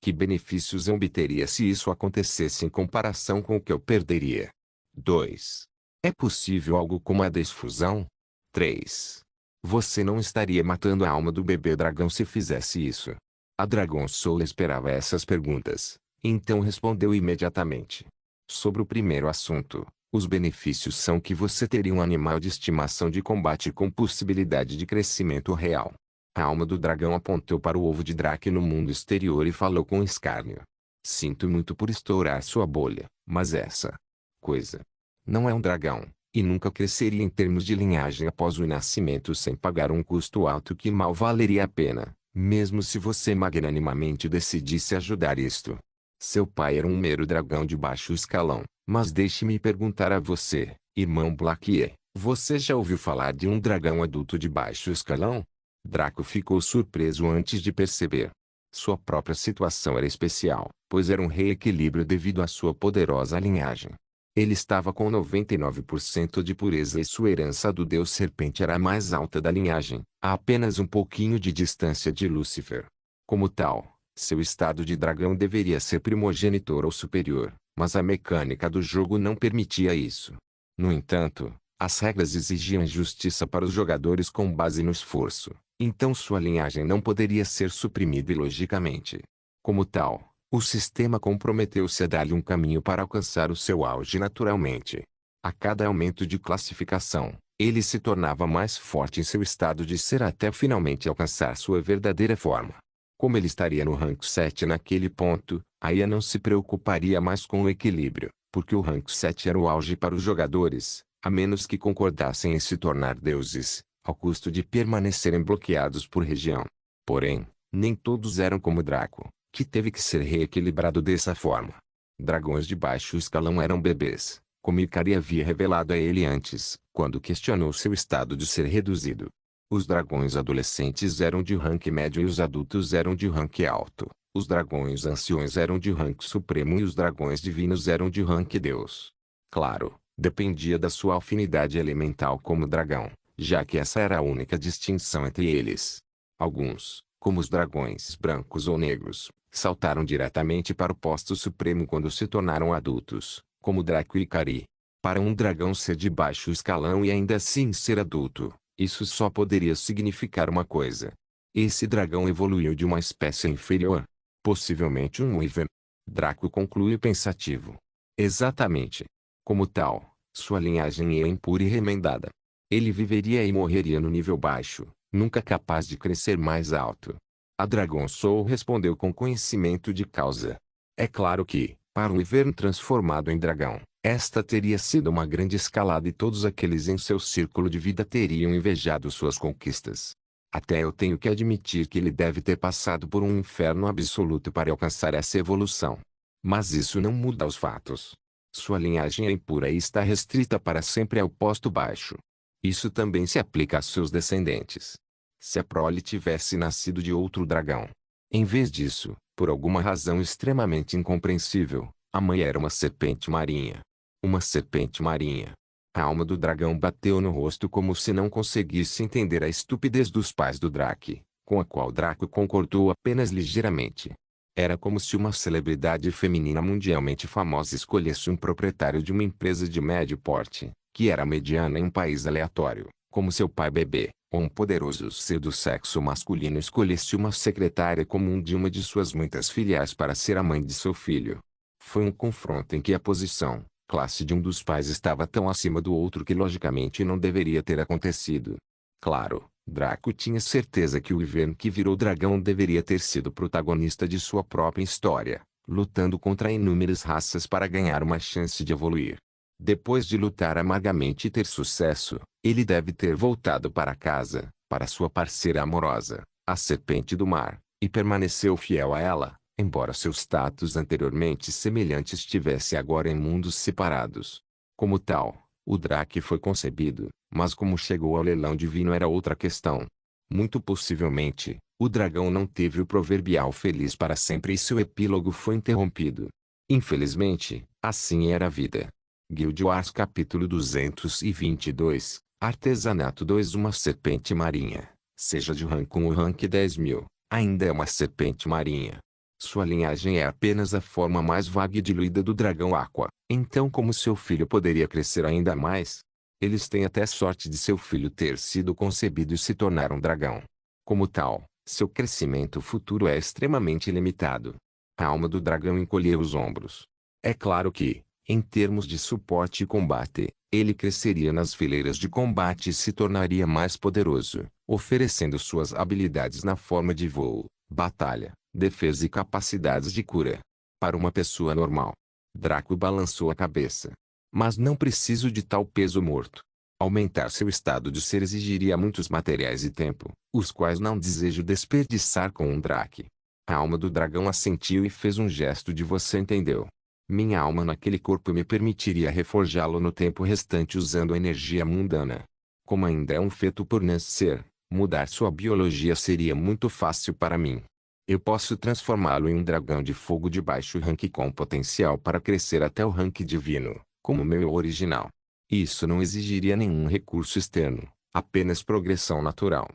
Que benefícios eu obteria se isso acontecesse em comparação com o que eu perderia? 2. É possível algo como a desfusão? 3. Você não estaria matando a alma do bebê dragão se fizesse isso? A Dragon Soul esperava essas perguntas. Então respondeu imediatamente. Sobre o primeiro assunto, os benefícios são que você teria um animal de estimação de combate com possibilidade de crescimento real. A alma do dragão apontou para o ovo de Drake no mundo exterior e falou com escárnio. Sinto muito por estourar sua bolha, mas essa coisa não é um dragão, e nunca cresceria em termos de linhagem após o nascimento sem pagar um custo alto que mal valeria a pena, mesmo se você magnanimamente decidisse ajudar isto. Seu pai era um mero dragão de baixo escalão, mas deixe-me perguntar a você, irmão Blaquier, você já ouviu falar de um dragão adulto de baixo escalão? Draco ficou surpreso antes de perceber. Sua própria situação era especial, pois era um reequilíbrio devido à sua poderosa linhagem. Ele estava com 99% de pureza e sua herança do deus serpente era a mais alta da linhagem, a apenas um pouquinho de distância de Lúcifer. Como tal, seu estado de dragão deveria ser primogenitor ou superior, mas a mecânica do jogo não permitia isso. No entanto, as regras exigiam justiça para os jogadores com base no esforço, então sua linhagem não poderia ser suprimida ilogicamente. Como tal, o sistema comprometeu-se a dar-lhe um caminho para alcançar o seu auge naturalmente. A cada aumento de classificação, ele se tornava mais forte em seu estado de ser até finalmente alcançar sua verdadeira forma. Como ele estaria no rank 7 naquele ponto, Aya não se preocuparia mais com o equilíbrio, porque o rank 7 era o auge para os jogadores, a menos que concordassem em se tornar deuses, ao custo de permanecerem bloqueados por região. Porém, nem todos eram como Draco, que teve que ser reequilibrado dessa forma. Dragões de baixo escalão eram bebês, como Ikari havia revelado a ele antes, quando questionou seu estado de ser reduzido. Os dragões adolescentes eram de rank médio e os adultos eram de rank alto. Os dragões anciões eram de rank supremo e os dragões divinos eram de rank deus. Claro, dependia da sua afinidade elemental como dragão, já que essa era a única distinção entre eles. Alguns, como os dragões brancos ou negros, saltaram diretamente para o posto supremo quando se tornaram adultos, como Draco e Ikari. Para um dragão ser de baixo escalão e ainda assim ser adulto, isso só poderia significar uma coisa. Esse dragão evoluiu de uma espécie inferior. Possivelmente um Wyvern. Draco concluiu pensativo. Exatamente. Como tal, sua linhagem é impura e remendada. Ele viveria e morreria no nível baixo, nunca capaz de crescer mais alto. A Dragon Soul respondeu com conhecimento de causa. É claro que, para o Wyvern transformado em dragão, esta teria sido uma grande escalada e todos aqueles em seu círculo de vida teriam invejado suas conquistas. Até eu tenho que admitir que ele deve ter passado por um inferno absoluto para alcançar essa evolução. Mas isso não muda os fatos. Sua linhagem é impura e está restrita para sempre ao posto baixo. Isso também se aplica a seus descendentes. Se a prole tivesse nascido de outro dragão. Em vez disso, por alguma razão extremamente incompreensível, a mãe era uma serpente marinha. Uma serpente marinha. A alma do dragão bateu no rosto como se não conseguisse entender a estupidez dos pais do Drake, com a qual Draco concordou apenas ligeiramente. Era como se uma celebridade feminina mundialmente famosa escolhesse um proprietário de uma empresa de médio porte, que era mediana em um país aleatório, como seu pai bebê, ou um poderoso ser do sexo masculino escolhesse uma secretária comum de uma de suas muitas filiais para ser a mãe de seu filho. Foi um confronto em que a posição, classe de um dos pais estava tão acima do outro que logicamente não deveria ter acontecido. Claro, Draco tinha certeza que o Wyvern que virou dragão deveria ter sido protagonista de sua própria história, lutando contra inúmeras raças para ganhar uma chance de evoluir. Depois de lutar amargamente e ter sucesso, ele deve ter voltado para casa, para sua parceira amorosa, a Serpente do Mar, e permaneceu fiel a ela, embora seu status anteriormente semelhante estivesse agora em mundos separados. Como tal, o Drake foi concebido, mas como chegou ao leilão divino era outra questão. Muito possivelmente, o dragão não teve o proverbial feliz para sempre e seu epílogo foi interrompido. Infelizmente, assim era a vida. Guild Wars capítulo 222, Artesanato 2. Uma serpente marinha, seja de rank 1 ou rank 10.000, ainda é uma serpente marinha. Sua linhagem é apenas a forma mais vaga e diluída do dragão Aqua. Então como seu filho poderia crescer ainda mais? Eles têm até sorte de seu filho ter sido concebido e se tornar um dragão. Como tal, seu crescimento futuro é extremamente limitado. A alma do dragão encolheu os ombros. É claro que, em termos de suporte e combate, ele cresceria nas fileiras de combate e se tornaria mais poderoso, oferecendo suas habilidades na forma de voo, batalha, defesa e capacidades de cura. Para uma pessoa normal. Draco balançou a cabeça. Mas não preciso de tal peso morto. Aumentar seu estado de ser exigiria muitos materiais e tempo, os quais não desejo desperdiçar com um Drake. A alma do dragão assentiu e fez um gesto de você entendeu. Minha alma naquele corpo me permitiria reforjá-lo no tempo restante usando a energia mundana. Como ainda é um feto por nascer, mudar sua biologia seria muito fácil para mim. Eu posso transformá-lo em um dragão de fogo de baixo rank com potencial para crescer até o rank divino, como meu original. Isso não exigiria nenhum recurso externo, apenas progressão natural.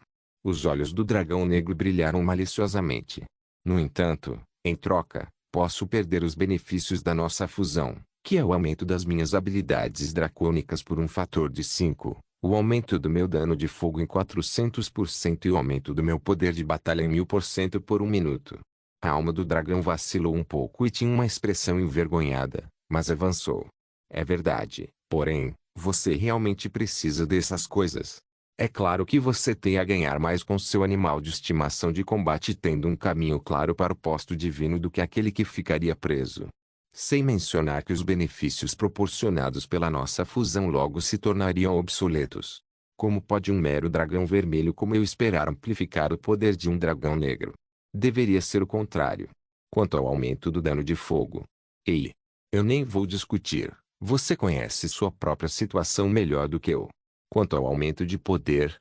Os olhos do dragão negro brilharam maliciosamente. No entanto, em troca, posso perder os benefícios da nossa fusão, que é o aumento das minhas habilidades dracônicas por um fator de 5, o aumento do meu dano de fogo em 400% e o aumento do meu poder de batalha em 1000% por um minuto. A alma do dragão vacilou um pouco e tinha uma expressão envergonhada, mas avançou. É verdade, porém, você realmente precisa dessas coisas. É claro que você tem a ganhar mais com seu animal de estimação de combate tendo um caminho claro para o posto divino do que aquele que ficaria preso. Sem mencionar que os benefícios proporcionados pela nossa fusão logo se tornariam obsoletos. Como pode um mero dragão vermelho como eu esperar amplificar o poder de um dragão negro? Deveria ser o contrário. Quanto ao aumento do dano de fogo. Ei! Eu nem vou discutir. Você conhece sua própria situação melhor do que eu. Quanto ao aumento de poder,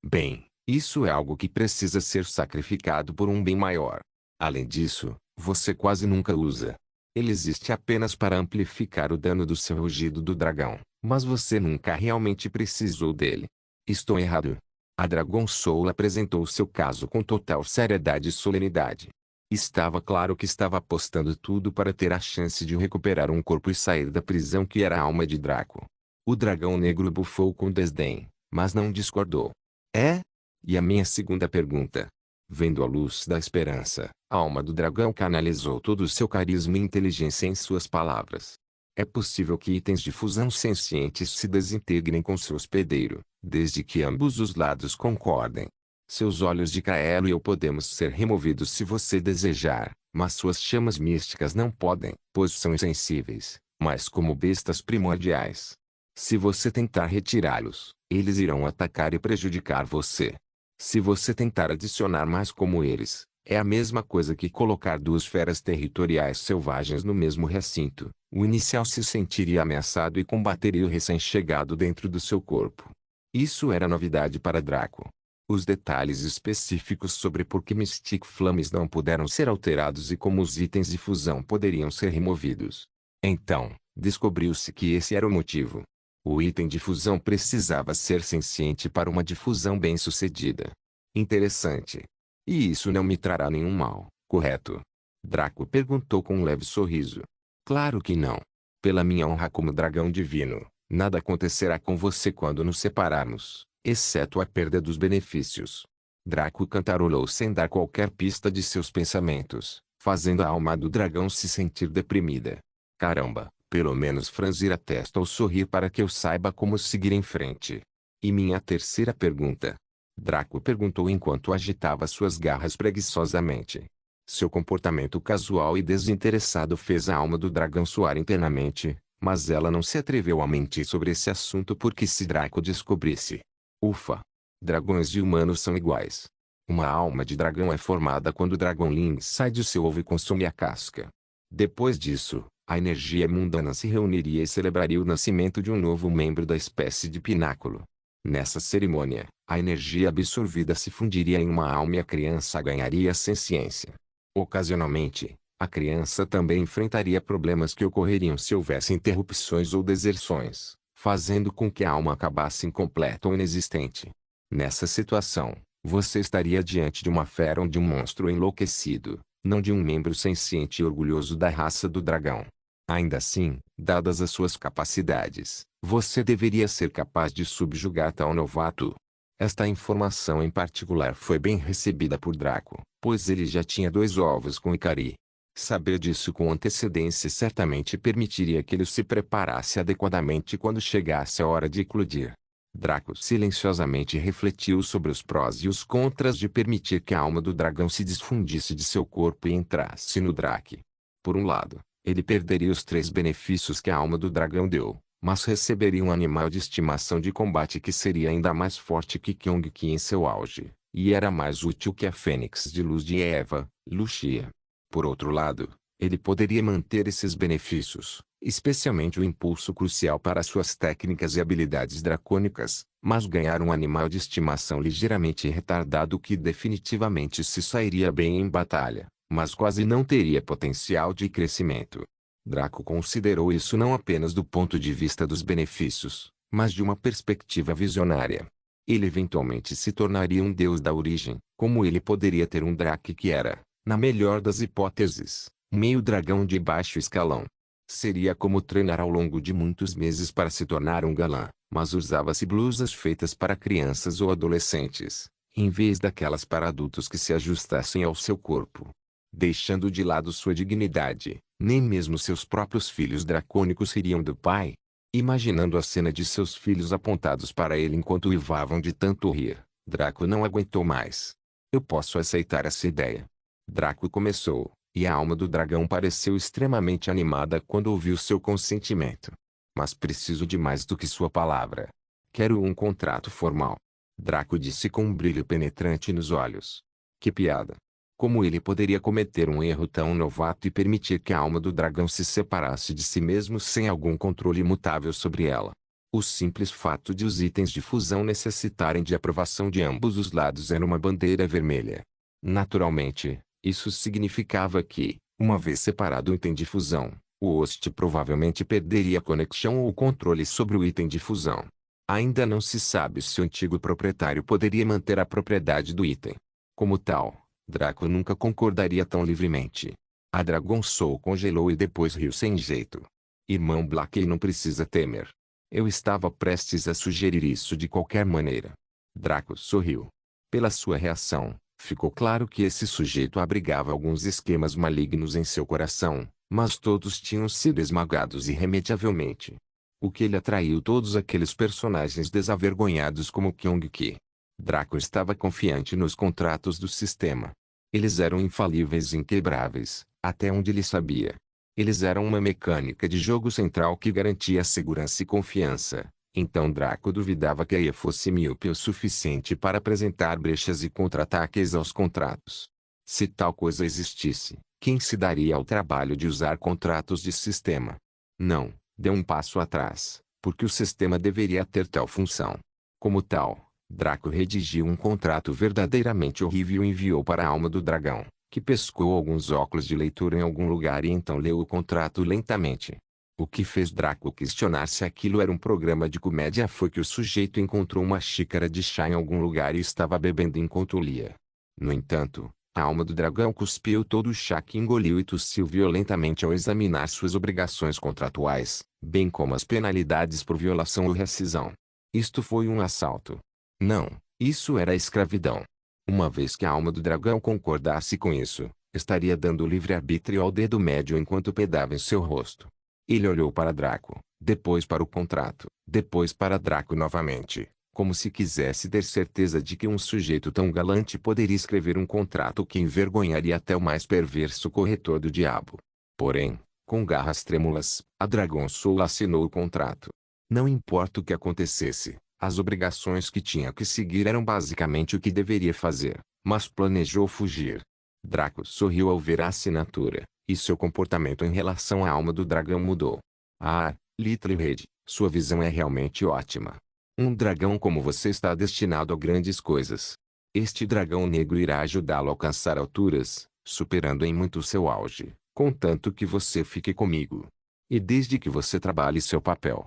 bem, isso é algo que precisa ser sacrificado por um bem maior. Além disso, você quase nunca usa. Ele existe apenas para amplificar o dano do seu rugido do dragão, mas você nunca realmente precisou dele. Estou errado. A Dragon Soul apresentou seu caso com total seriedade e solenidade. Estava claro que estava apostando tudo para ter a chance de recuperar um corpo e sair da prisão que era a alma de Draco. O dragão negro bufou com desdém, mas não discordou. É? E a minha segunda pergunta? Vendo a luz da esperança, a alma do dragão canalizou todo o seu carisma e inteligência em suas palavras. É possível que itens de fusão sencientes se desintegrem com seu hospedeiro, desde que ambos os lados concordem. Seus olhos de Kaelo e eu podemos ser removidos se você desejar, mas suas chamas místicas não podem, pois são insensíveis, mas como bestas primordiais. Se você tentar retirá-los, eles irão atacar e prejudicar você. Se você tentar adicionar mais como eles, é a mesma coisa que colocar duas feras territoriais selvagens no mesmo recinto. O inicial se sentiria ameaçado e combateria o recém-chegado dentro do seu corpo. Isso era novidade para Draco. Os detalhes específicos sobre por que Mystic Flames não puderam ser alterados e como os itens de fusão poderiam ser removidos. Então, descobriu-se que esse era o motivo. O item de fusão precisava ser senciente para uma difusão bem-sucedida. Interessante. E isso não me trará nenhum mal, correto? Draco perguntou com um leve sorriso. Claro que não. Pela minha honra como dragão divino, nada acontecerá com você quando nos separarmos, exceto a perda dos benefícios. Draco cantarolou sem dar qualquer pista de seus pensamentos, fazendo a alma do dragão se sentir deprimida. Caramba! Pelo menos franzir a testa ou sorrir para que eu saiba como seguir em frente. E minha terceira pergunta? Draco perguntou enquanto agitava suas garras preguiçosamente. Seu comportamento casual e desinteressado fez a alma do dragão suar internamente, mas ela não se atreveu a mentir sobre esse assunto porque se Draco descobrisse. Ufa! Dragões e humanos são iguais. Uma alma de dragão é formada quando o Dragonling sai de seu ovo e consome a casca. Depois disso, a energia mundana se reuniria e celebraria o nascimento de um novo membro da espécie de pináculo. Nessa cerimônia, a energia absorvida se fundiria em uma alma e a criança ganharia senciência. Ocasionalmente, a criança também enfrentaria problemas que ocorreriam se houvesse interrupções ou deserções, fazendo com que a alma acabasse incompleta ou inexistente. Nessa situação, você estaria diante de uma fera ou de um monstro enlouquecido, não de um membro senciente e orgulhoso da raça do dragão. Ainda assim, dadas as suas capacidades, você deveria ser capaz de subjugar tal novato. Esta informação em particular foi bem recebida por Draco, pois ele já tinha 2 ovos com Ikari. Saber disso com antecedência certamente permitiria que ele se preparasse adequadamente quando chegasse a hora de eclodir. Draco silenciosamente refletiu sobre os prós e os contras de permitir que a alma do dragão se desfundisse de seu corpo e entrasse no Drake. Por um lado, ele perderia os 3 benefícios que a alma do dragão deu, mas receberia um animal de estimação de combate que seria ainda mais forte que Kyong-Ki em seu auge, e era mais útil que a Fênix de Luz de Eva, Lucia. Por outro lado, ele poderia manter esses benefícios, especialmente o impulso crucial para suas técnicas e habilidades dracônicas, mas ganhar um animal de estimação ligeiramente retardado que definitivamente se sairia bem em batalha, mas quase não teria potencial de crescimento. Draco considerou isso não apenas do ponto de vista dos benefícios, mas de uma perspectiva visionária. Ele eventualmente se tornaria um deus da origem, como ele poderia ter um Drake que era, na melhor das hipóteses, meio dragão de baixo escalão. Seria como treinar ao longo de muitos meses para se tornar um galã, mas usava-se blusas feitas para crianças ou adolescentes, em vez daquelas para adultos que se ajustassem ao seu corpo. Deixando de lado sua dignidade, nem mesmo seus próprios filhos dracônicos ririam do pai. Imaginando a cena de seus filhos apontados para ele enquanto uivavam de tanto rir, Draco não aguentou mais. Eu posso aceitar essa ideia. Draco começou, e a alma do dragão pareceu extremamente animada quando ouviu seu consentimento. Mas preciso de mais do que sua palavra. Quero um contrato formal. Draco disse com um brilho penetrante nos olhos. Que piada! Como ele poderia cometer um erro tão novato e permitir que a alma do dragão se separasse de si mesmo sem algum controle imutável sobre ela? O simples fato de os itens de fusão necessitarem de aprovação de ambos os lados era uma bandeira vermelha. Naturalmente, isso significava que, uma vez separado o item de fusão, o host provavelmente perderia a conexão ou o controle sobre o item de fusão. Ainda não se sabe se o antigo proprietário poderia manter a propriedade do item. Como tal, Draco nunca concordaria tão livremente. A Dragon Soul congelou e depois riu sem jeito. Irmão Blackie não precisa temer. Eu estava prestes a sugerir isso de qualquer maneira. Draco sorriu. Pela sua reação, ficou claro que esse sujeito abrigava alguns esquemas malignos em seu coração, mas todos tinham sido esmagados irremediavelmente. O que lhe atraiu todos aqueles personagens desavergonhados como Kyong-Ki? Draco estava confiante nos contratos do sistema. Eles eram infalíveis e inquebráveis, até onde ele sabia. Eles eram uma mecânica de jogo central que garantia segurança e confiança. Então Draco duvidava que a IA fosse míope o suficiente para apresentar brechas e contra-ataques aos contratos. Se tal coisa existisse, quem se daria ao trabalho de usar contratos de sistema? Não, deu um passo atrás, porque o sistema deveria ter tal função. Como tal, Draco redigiu um contrato verdadeiramente horrível e enviou para a alma do dragão, que pescou alguns óculos de leitura em algum lugar e então leu o contrato lentamente. O que fez Draco questionar se aquilo era um programa de comédia foi que o sujeito encontrou uma xícara de chá em algum lugar e estava bebendo enquanto lia. No entanto, a alma do dragão cuspiu todo o chá que engoliu e tossiu violentamente ao examinar suas obrigações contratuais, bem como as penalidades por violação ou rescisão. Isto foi um assalto. Não, isso era escravidão. Uma vez que a alma do dragão concordasse com isso, estaria dando livre-arbítrio ao dedo médio enquanto pedava em seu rosto. Ele olhou para Draco, depois para o contrato, depois para Draco novamente, como se quisesse ter certeza de que um sujeito tão galante poderia escrever um contrato que envergonharia até o mais perverso corretor do diabo. Porém, com garras trêmulas, a Dragon Soul assinou o contrato. Não importa o que acontecesse, as obrigações que tinha que seguir eram basicamente o que deveria fazer, mas planejou fugir. Draco sorriu ao ver a assinatura, e seu comportamento em relação à alma do dragão mudou. Ah, Little Red, sua visão é realmente ótima. Um dragão como você está destinado a grandes coisas. Este dragão negro irá ajudá-lo a alcançar alturas, superando em muito seu auge, contanto que você fique comigo. E desde que você trabalhe seu papel.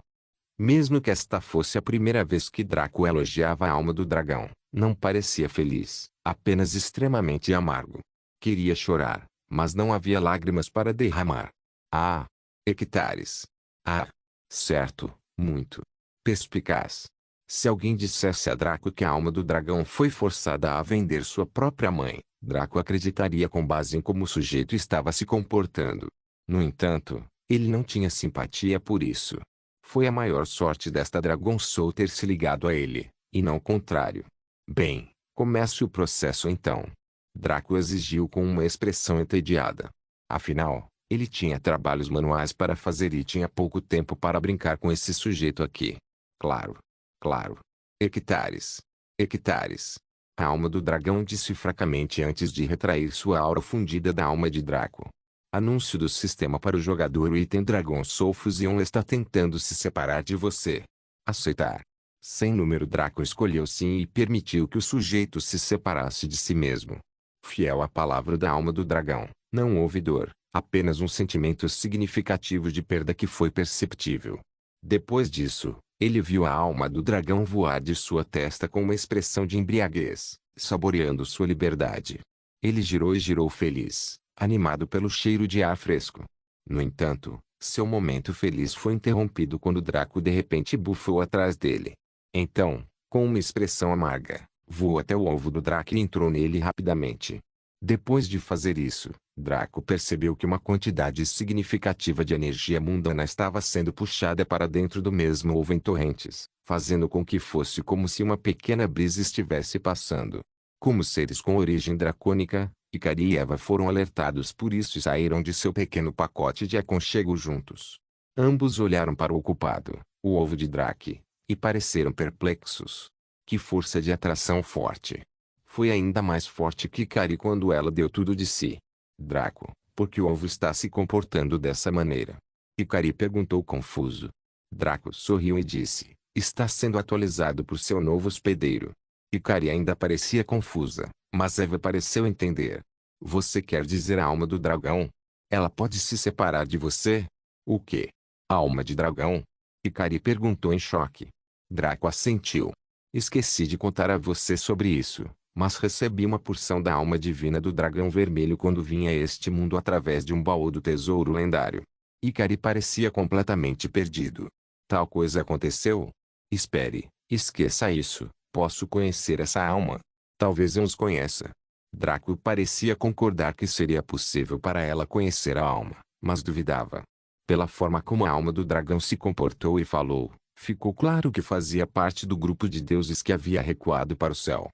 Mesmo que esta fosse a primeira vez que Draco elogiava a alma do dragão, não parecia feliz, apenas extremamente amargo. Queria chorar, mas não havia lágrimas para derramar. Ah! Hectares. Ah! Certo, muito. Perspicaz. Se alguém dissesse a Draco que a alma do dragão foi forçada a vender sua própria mãe, Draco acreditaria com base em como o sujeito estava se comportando. No entanto, ele não tinha simpatia por isso. Foi a maior sorte desta Dragon Soul ter se ligado a ele, e não o contrário. Bem, comece o processo então. Draco exigiu com uma expressão entediada. Afinal, ele tinha trabalhos manuais para fazer e tinha pouco tempo para brincar com esse sujeito aqui. Claro. Claro. Hectares. Hectares. A alma do dragão disse fracamente antes de retrair sua aura fundida da alma de Draco. Anúncio do sistema para o jogador. O item Dragon Soul Fusion está tentando se separar de você. Aceitar. Sem número. Draco escolheu sim e permitiu que o sujeito se separasse de si mesmo. Fiel à palavra da alma do dragão, não houve dor, apenas um sentimento significativo de perda que foi perceptível. Depois disso, ele viu a alma do dragão voar de sua testa com uma expressão de embriaguez, saboreando sua liberdade. Ele girou e girou feliz, animado pelo cheiro de ar fresco. No entanto, seu momento feliz foi interrompido quando Draco de repente bufou atrás dele. Então, com uma expressão amarga, voou até o ovo do Draco e entrou nele rapidamente. Depois de fazer isso, Draco percebeu que uma quantidade significativa de energia mundana estava sendo puxada para dentro do mesmo ovo em torrentes, fazendo com que fosse como se uma pequena brisa estivesse passando. Como seres com origem dracônica, Ikari e Eva foram alertados por isso e saíram de seu pequeno pacote de aconchego juntos. Ambos olharam para o ocupado, o ovo de Draco, e pareceram perplexos. Que força de atração forte! Foi ainda mais forte que Ikari quando ela deu tudo de si. Draco, por que o ovo está se comportando dessa maneira? Ikari perguntou confuso. Draco sorriu e disse, está sendo atualizado por seu novo hospedeiro. Ikari ainda parecia confusa, mas Eva pareceu entender. Você quer dizer a alma do dragão? Ela pode se separar de você? O quê? A alma de dragão? Ikari perguntou em choque. Draco assentiu. Esqueci de contar a você sobre isso, mas recebi uma porção da alma divina do dragão vermelho quando vim a este mundo através de um baú do tesouro lendário. Ikari parecia completamente perdido. Tal coisa aconteceu? Espere, esqueça isso. Posso conhecer essa alma? Talvez eu os conheça. Draco parecia concordar que seria possível para ela conhecer a alma, mas duvidava. Pela forma como a alma do dragão se comportou e falou, ficou claro que fazia parte do grupo de deuses que havia recuado para o céu.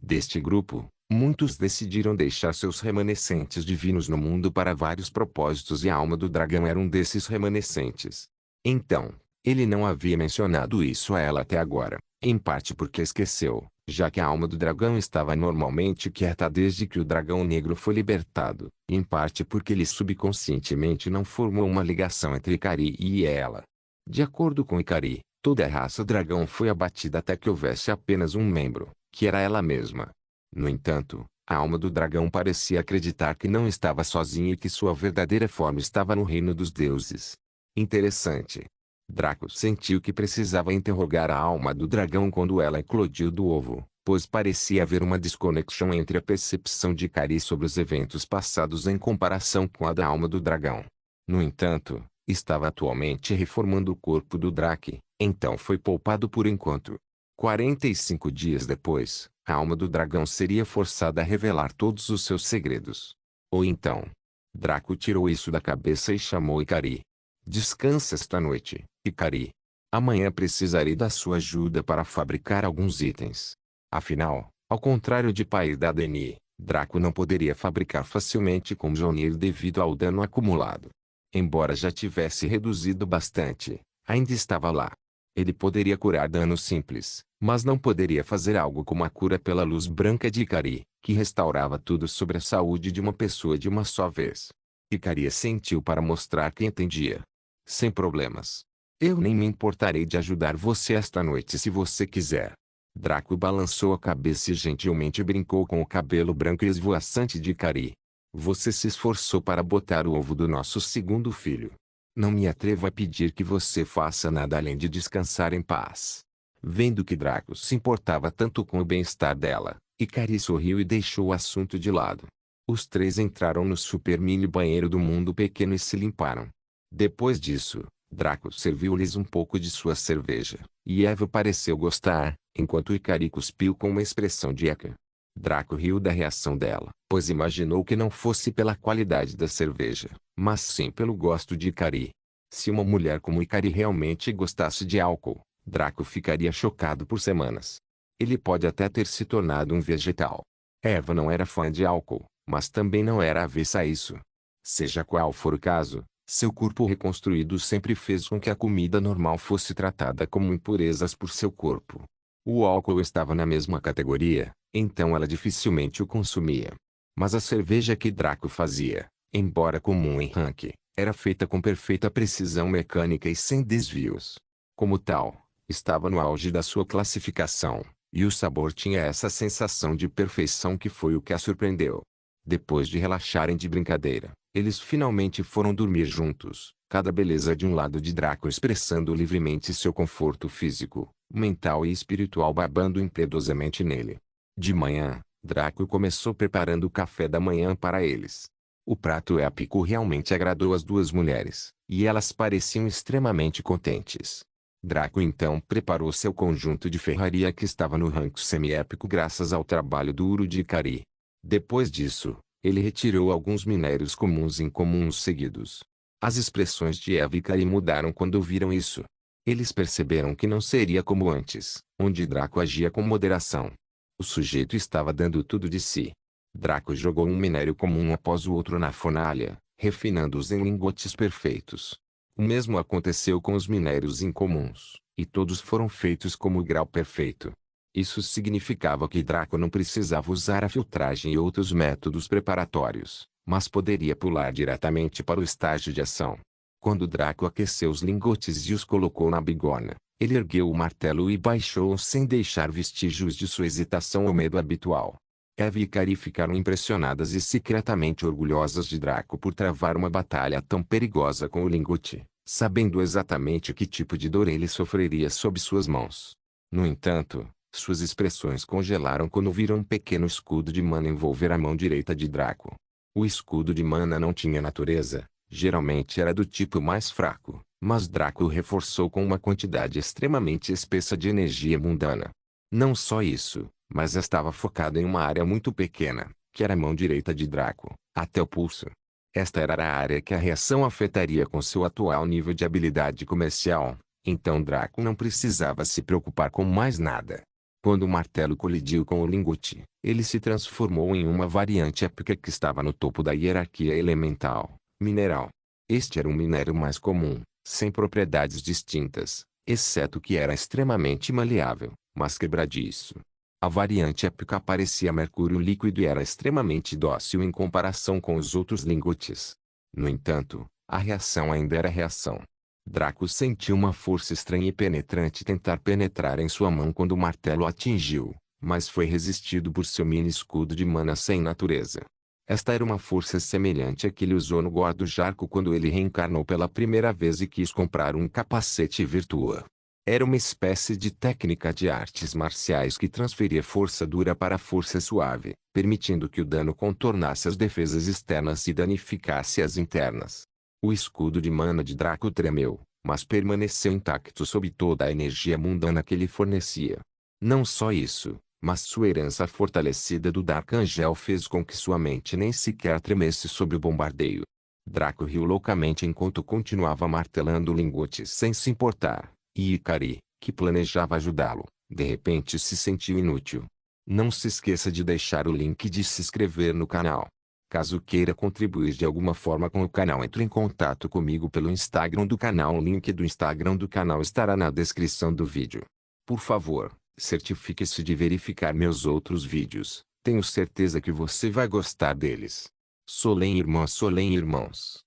Deste grupo, muitos decidiram deixar seus remanescentes divinos no mundo para vários propósitos e a alma do dragão era um desses remanescentes. Então, ele não havia mencionado isso a ela até agora, em parte porque esqueceu, já que a alma do dragão estava normalmente quieta desde que o dragão negro foi libertado, e em parte porque ele subconscientemente não formou uma ligação entre Ikari e ela. De acordo com Ikari, toda a raça dragão foi abatida até que houvesse apenas um membro, que era ela mesma. No entanto, a alma do dragão parecia acreditar que não estava sozinha e que sua verdadeira forma estava no reino dos deuses. Interessante. Draco sentiu que precisava interrogar a alma do dragão quando ela eclodiu do ovo, pois parecia haver uma desconexão entre a percepção de Ikari sobre os eventos passados em comparação com a da alma do dragão. No entanto, estava atualmente reformando o corpo do Draco, então foi poupado por enquanto. 45 dias depois, a alma do dragão seria forçada a revelar todos os seus segredos. Ou então, Draco tirou isso da cabeça e chamou Ikari. Descansa esta noite, Ikari. Amanhã precisarei da sua ajuda para fabricar alguns itens. Afinal, ao contrário de pai da Deni, Draco não poderia fabricar facilmente com Mjolnir devido ao dano acumulado. Embora já tivesse reduzido bastante, ainda estava lá. Ele poderia curar danos simples, mas não poderia fazer algo como a cura pela luz branca de Ikari, que restaurava tudo sobre a saúde de uma pessoa de uma só vez. Ikari assentiu para mostrar que entendia. Sem problemas. Eu nem me importarei de ajudar você esta noite se você quiser. Draco balançou a cabeça e gentilmente brincou com o cabelo branco e esvoaçante de Ikari. Você se esforçou para botar o ovo do nosso segundo filho. Não me atrevo a pedir que você faça nada além de descansar em paz. Vendo que Draco se importava tanto com o bem-estar dela, Ikari sorriu e deixou o assunto de lado. Os três entraram no super mini banheiro do mundo pequeno e se limparam. Depois disso, Draco serviu-lhes um pouco de sua cerveja, e Eva pareceu gostar, enquanto Ikari cuspiu com uma expressão de eca. Draco riu da reação dela, pois imaginou que não fosse pela qualidade da cerveja, mas sim pelo gosto de Ikari. Se uma mulher como Ikari realmente gostasse de álcool, Draco ficaria chocado por semanas. Ele pode até ter se tornado um vegetal. Eva não era fã de álcool, mas também não era avessa a isso. Seja qual for o caso, seu corpo reconstruído sempre fez com que a comida normal fosse tratada como impurezas por seu corpo. O álcool estava na mesma categoria, então ela dificilmente o consumia. Mas a cerveja que Draco fazia, embora comum em Rank, era feita com perfeita precisão mecânica e sem desvios. Como tal, estava no auge da sua classificação, e o sabor tinha essa sensação de perfeição que foi o que a surpreendeu. Depois de relaxarem de brincadeira, eles finalmente foram dormir juntos, cada beleza de um lado de Draco expressando livremente seu conforto físico, mental e espiritual babando impiedosamente nele. De manhã, Draco começou preparando o café da manhã para eles. O prato épico realmente agradou as duas mulheres, e elas pareciam extremamente contentes. Draco então preparou seu conjunto de ferraria que estava no rank semi-épico graças ao trabalho duro de Ikari. Depois disso, ele retirou alguns minérios comuns e incomuns seguidos. As expressões de Eva e Ikari mudaram quando viram isso. Eles perceberam que não seria como antes, onde Draco agia com moderação. O sujeito estava dando tudo de si. Draco jogou um minério comum após o outro na fornalha, refinando-os em lingotes perfeitos. O mesmo aconteceu com os minérios incomuns, e todos foram feitos como o grau perfeito. Isso significava que Draco não precisava usar a filtragem e outros métodos preparatórios, mas poderia pular diretamente para o estágio de ação. Quando Draco aqueceu os lingotes e os colocou na bigorna, ele ergueu o martelo e baixou-os sem deixar vestígios de sua hesitação ou medo habitual. Eva e Ikari ficaram impressionadas e secretamente orgulhosas de Draco por travar uma batalha tão perigosa com o lingote, sabendo exatamente que tipo de dor ele sofreria sob suas mãos. No entanto, suas expressões congelaram quando viram um pequeno escudo de mana envolver a mão direita de Draco. O escudo de mana não tinha natureza, geralmente era do tipo mais fraco, mas Draco o reforçou com uma quantidade extremamente espessa de energia mundana. Não só isso, mas estava focado em uma área muito pequena, que era a mão direita de Draco, até o pulso. Esta era a área que a reação afetaria com seu atual nível de habilidade comercial, então Draco não precisava se preocupar com mais nada. Quando o martelo colidiu com o lingote, ele se transformou em uma variante épica que estava no topo da hierarquia elemental, mineral. Este era um minério mais comum, sem propriedades distintas, exceto que era extremamente maleável, mas quebradiço. A variante épica parecia mercúrio líquido e era extremamente dócil em comparação com os outros lingotes. No entanto, a reação ainda era reação. Draco sentiu uma força estranha e penetrante tentar penetrar em sua mão quando o martelo atingiu, mas foi resistido por seu mini escudo de mana sem natureza. Esta era uma força semelhante à que ele usou no Gordo Jarco quando ele reencarnou pela primeira vez e quis comprar um capacete Virtua. Era uma espécie de técnica de artes marciais que transferia força dura para força suave, permitindo que o dano contornasse as defesas externas e danificasse as internas. O escudo de mana de Draco tremeu, mas permaneceu intacto sob toda a energia mundana que ele fornecia. Não só isso, mas sua herança fortalecida do Dark Angel fez com que sua mente nem sequer tremesse sob o bombardeio. Draco riu loucamente enquanto continuava martelando lingotes sem se importar, e Ikari, que planejava ajudá-lo, de repente se sentiu inútil. Não se esqueça de deixar o link de se inscrever no canal. Caso queira contribuir de alguma forma com o canal, entre em contato comigo pelo Instagram do canal. O link do Instagram do canal estará na descrição do vídeo. Por favor, certifique-se de verificar meus outros vídeos, tenho certeza que você vai gostar deles. Solem irmãos.